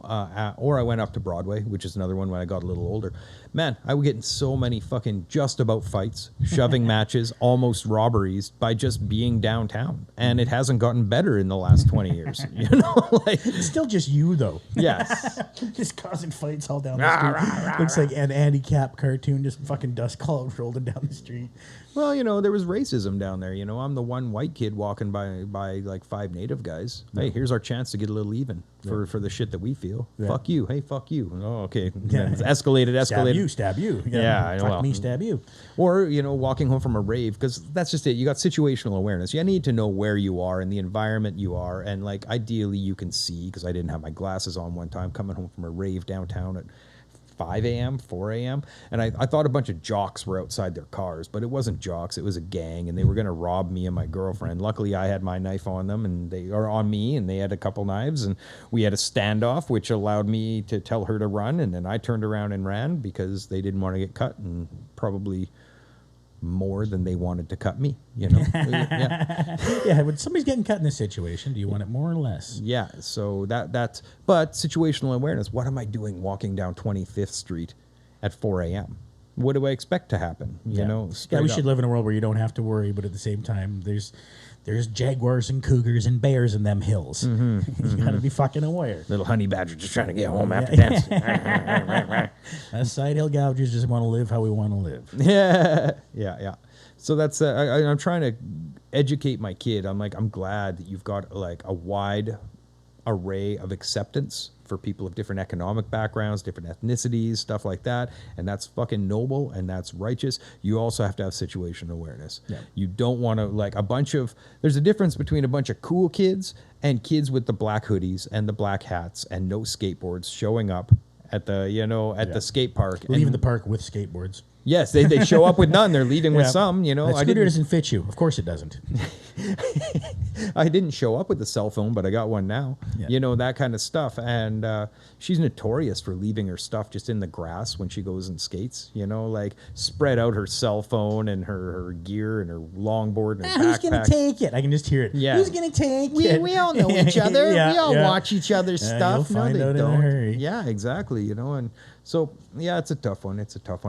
or I went up to Broadway, which is another one when I got a little older. Man, I would get in so many fucking just about fights, shoving matches, almost robberies by just being downtown. And it hasn't gotten better in the last 20 years. You know, like, it's still just you though. Yes. Just causing fights all down the street. Looks like an Andy Cap cartoon, just fucking dust clouds rolling down the street. Well, you know, there was racism down there. You know, I'm the one white kid walking by like 5 native guys. Yeah. Hey, here's our chance to get a little even for the shit that we feel. Yeah. Fuck you. Hey, fuck you. Oh, okay. Yeah. It's escalated. Stab you. Yeah, I know. Fuck me, stab you. Or, you know, walking home from a rave, because that's just it. You got situational awareness. You need to know where you are and the environment you are. And, like, ideally you can see, because I didn't have my glasses on one time, coming home from a rave downtown at 5 a.m., 4 a.m. And I thought a bunch of jocks were outside their cars, but it wasn't jocks. It was a gang, and they were going to rob me and my girlfriend. Luckily, I had my knife on them, and they are on me, and they had a couple knives, and we had a standoff, which allowed me to tell her to run, and then I turned around and ran because they didn't want to get cut and probably more than they wanted to cut me, you know? Yeah. Yeah, when somebody's getting cut in this situation, do you want it more or less? Yeah, so that's, but situational awareness, what am I doing walking down 25th Street at 4 a.m.? What do I expect to happen? You know, Yeah, straight we up. should live in a world where you don't have to worry, but at the same time, there's jaguars and cougars and bears in them hills. You gotta be fucking aware. Little honey badger just trying to get home after dancing. Us side hill gougers just want to live how we want to live. Yeah. So that's I'm trying to educate my kid. I'm glad that you've got like a wide array of acceptance for people of different economic backgrounds, different ethnicities, stuff like that, and that's fucking noble and that's righteous. You also have to have situational awareness. Yeah. You don't want to like there's a difference between a bunch of cool kids and kids with the black hoodies and the black hats and no skateboards showing up at the the skate park, Leaving the park with skateboards. Yes, they show up with none. They're leaving with Yeah. some, you know. That scooter doesn't fit you. Of course it doesn't. I didn't show up with a cell phone, but I got one now. Yeah. You know, that kind of stuff. And she's notorious for leaving her stuff just in the grass when she goes and skates, you know, like spread out her cell phone and her gear and her longboard and her Who's backpack. going to take it? I can just hear it. Yeah. Who's going to take it? We all know each other. Yeah, we all yeah. watch each other's Yeah, stuff. you'll No, find they out in a don't. hurry. Yeah, exactly. You know, and so yeah, it's a tough one.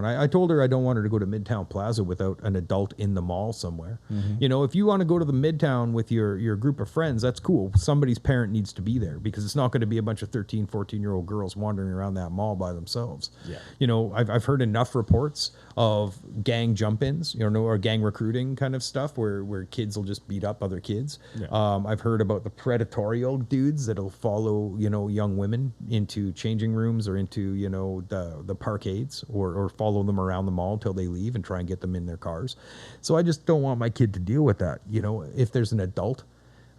I told her I don't want her to go to Midtown Plaza without an adult in the mall somewhere. Mm-hmm. You know, if you want to go to the Midtown with your group of friends, that's cool. Somebody's parent needs to be there because it's not going to be a bunch of 13, 14-year-old girls wandering around that mall by themselves. Yeah. You know, I've heard enough reports of gang jump-ins, you know, or gang recruiting kind of stuff where kids will just beat up other kids. Yeah. I've heard about the predatorial dudes that'll follow, you know, young women into changing rooms or into, you know, the parkades or follow them around the mall till they leave and try and get them in their cars. So I just don't want my kid to deal with that. You know, if there's an adult,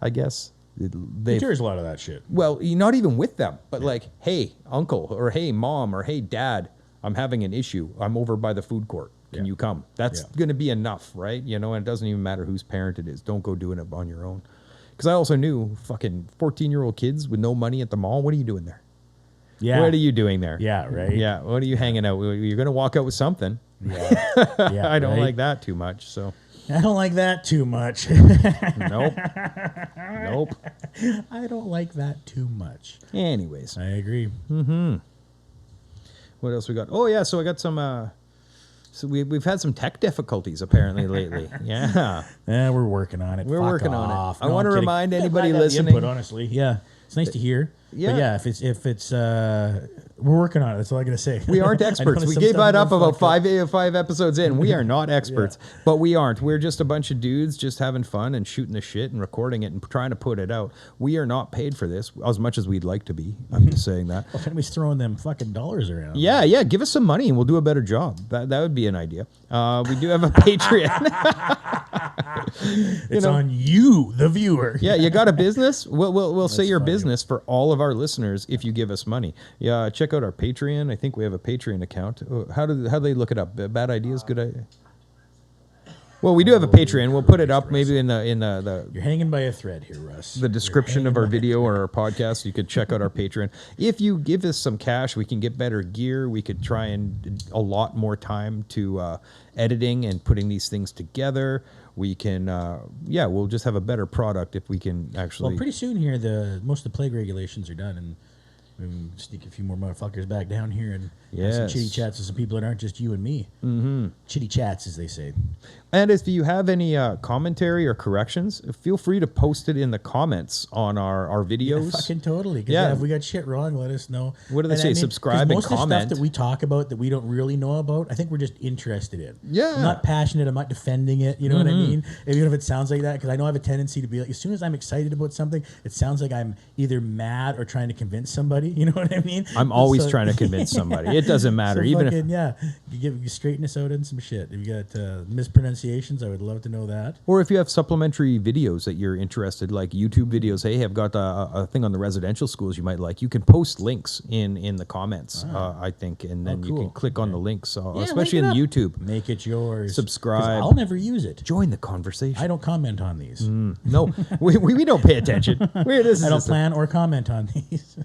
I guess There's a lot of that shit. well, not even with them, but like, hey, uncle, or hey, mom, or hey, dad, I'm having an issue. I'm over by the food court. Can Yeah. you come? That's Yeah. going to be enough, right? You know, and it doesn't even matter whose parent it is. Don't go doing it on your own. Because I also knew fucking 14-year-old kids with no money at the mall. What are you doing there? Yeah. What are you doing there? Yeah, right? Yeah. What are you hanging out with? You're going to walk out with something. Yeah. Yeah, I don't right? like that too much. So, I don't like that too much. nope. Nope. I don't like that too much. Anyways, I agree. what else we got? Oh, yeah. So I got some. So we've had some tech difficulties apparently lately. Yeah. Yeah, we're working on it. We're Fuck working on it. off. I No, wanna I'm kidding. remind Yeah, anybody glad to have the listening- Input, honestly, yeah, it's nice to hear. Yeah. But yeah, if it's we're working on it. That's all I gotta say. We aren't I experts. noticed We some gave stuff that up got about fucked up. five episodes in. We are not experts, but we aren't. We're just a bunch of dudes just having fun and shooting the shit and recording it and trying to put it out. We are not paid for this as much as we'd like to be. I'm just saying that. Well, if anybody's throwing them fucking dollars around. Yeah. Give us some money and we'll do a better job. That would be an idea. We do have a Patreon. It's on you, the viewer. Yeah, you got a business? We'll say your funny. business for all of our listeners if you give us money. Yeah, check out our Patreon. I think we have a Patreon account. How do they look it up? Bad ideas, good idea. Well, we do have a Patreon. We'll put it up maybe in the You're hanging by a thread here, Russ. the description of our video or our podcast. You could check out our Patreon. If you give us some cash, we can get better gear. We could try and allot more time to editing and putting these things together. We can, we'll just have a better product if we can actually. Well, pretty soon here, most of the plague regulations are done, and we can sneak a few more motherfuckers back down here and have some Yes. chitty chats with some people that aren't just you and me. Mm-hmm. Chitty chats, as they say. And if you have any commentary or corrections, feel free to post it in the comments on our videos. Fucking totally. 'Cause, Yeah. if we got shit wrong, let us know. What do they say? 'Cause Subscribe and most of the comment. stuff that we talk about that we don't really know about, I think we're just interested in. Yeah. I'm not passionate. I'm not defending it. You know what I mean? Even if it sounds like that, because I know I have a tendency to be like, as soon as I'm excited about something, it sounds like I'm either mad or trying to convince somebody. You know what I mean? I'm always So- trying to convince somebody. It doesn't matter. So Even fucking, if, yeah, you straighten us out in some shit. If you got mispronunciations, I would love to know that. or if you have supplementary videos that you're interested, like YouTube videos. Hey, I've got a thing on the residential schools you might like. You can post links in the comments, I think, and then you can cool. click on the links, Yeah, especially in link it up. YouTube. Make it yours. 'Cause Subscribe. I'll never use it. Join the conversation. I don't comment on these. No, we don't pay attention. This is I don't just plan or comment on these.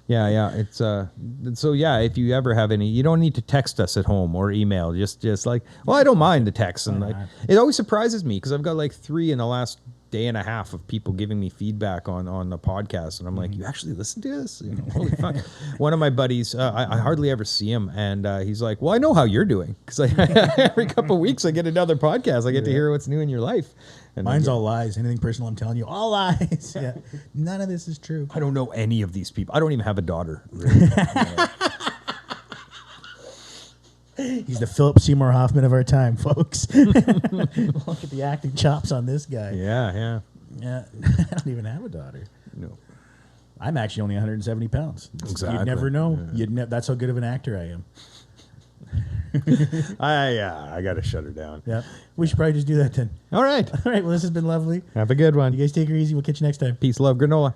Yeah. It's so yeah. If you ever have any, you don't need to text us at home or email. Just like, well, I don't mind the text, and like, it always surprises me because I've got like 3 in the last day and a half of people giving me feedback on the podcast, and I'm like, you actually listen to this? You know, holy fuck. One of my buddies, I hardly ever see him, and he's like, well, I know how you're doing because every couple of weeks I get another podcast. I get to hear what's new in your life. And Mine's all lies. Anything personal, I'm telling you, all lies. Yeah. None of this is true. I don't know any of these people. I don't even have a daughter. He's the Philip Seymour Hoffman of our time, folks. Look at the acting chops on this guy. Yeah. I don't even have a daughter. No. I'm actually only 170 pounds. Exactly. You'd never know. That's how good of an actor I am. I got to shut her down. Yeah. We should probably just do that then. All right. All right. Well, this has been lovely. Have a good one. You guys take her easy. We'll catch you next time. Peace, love, granola.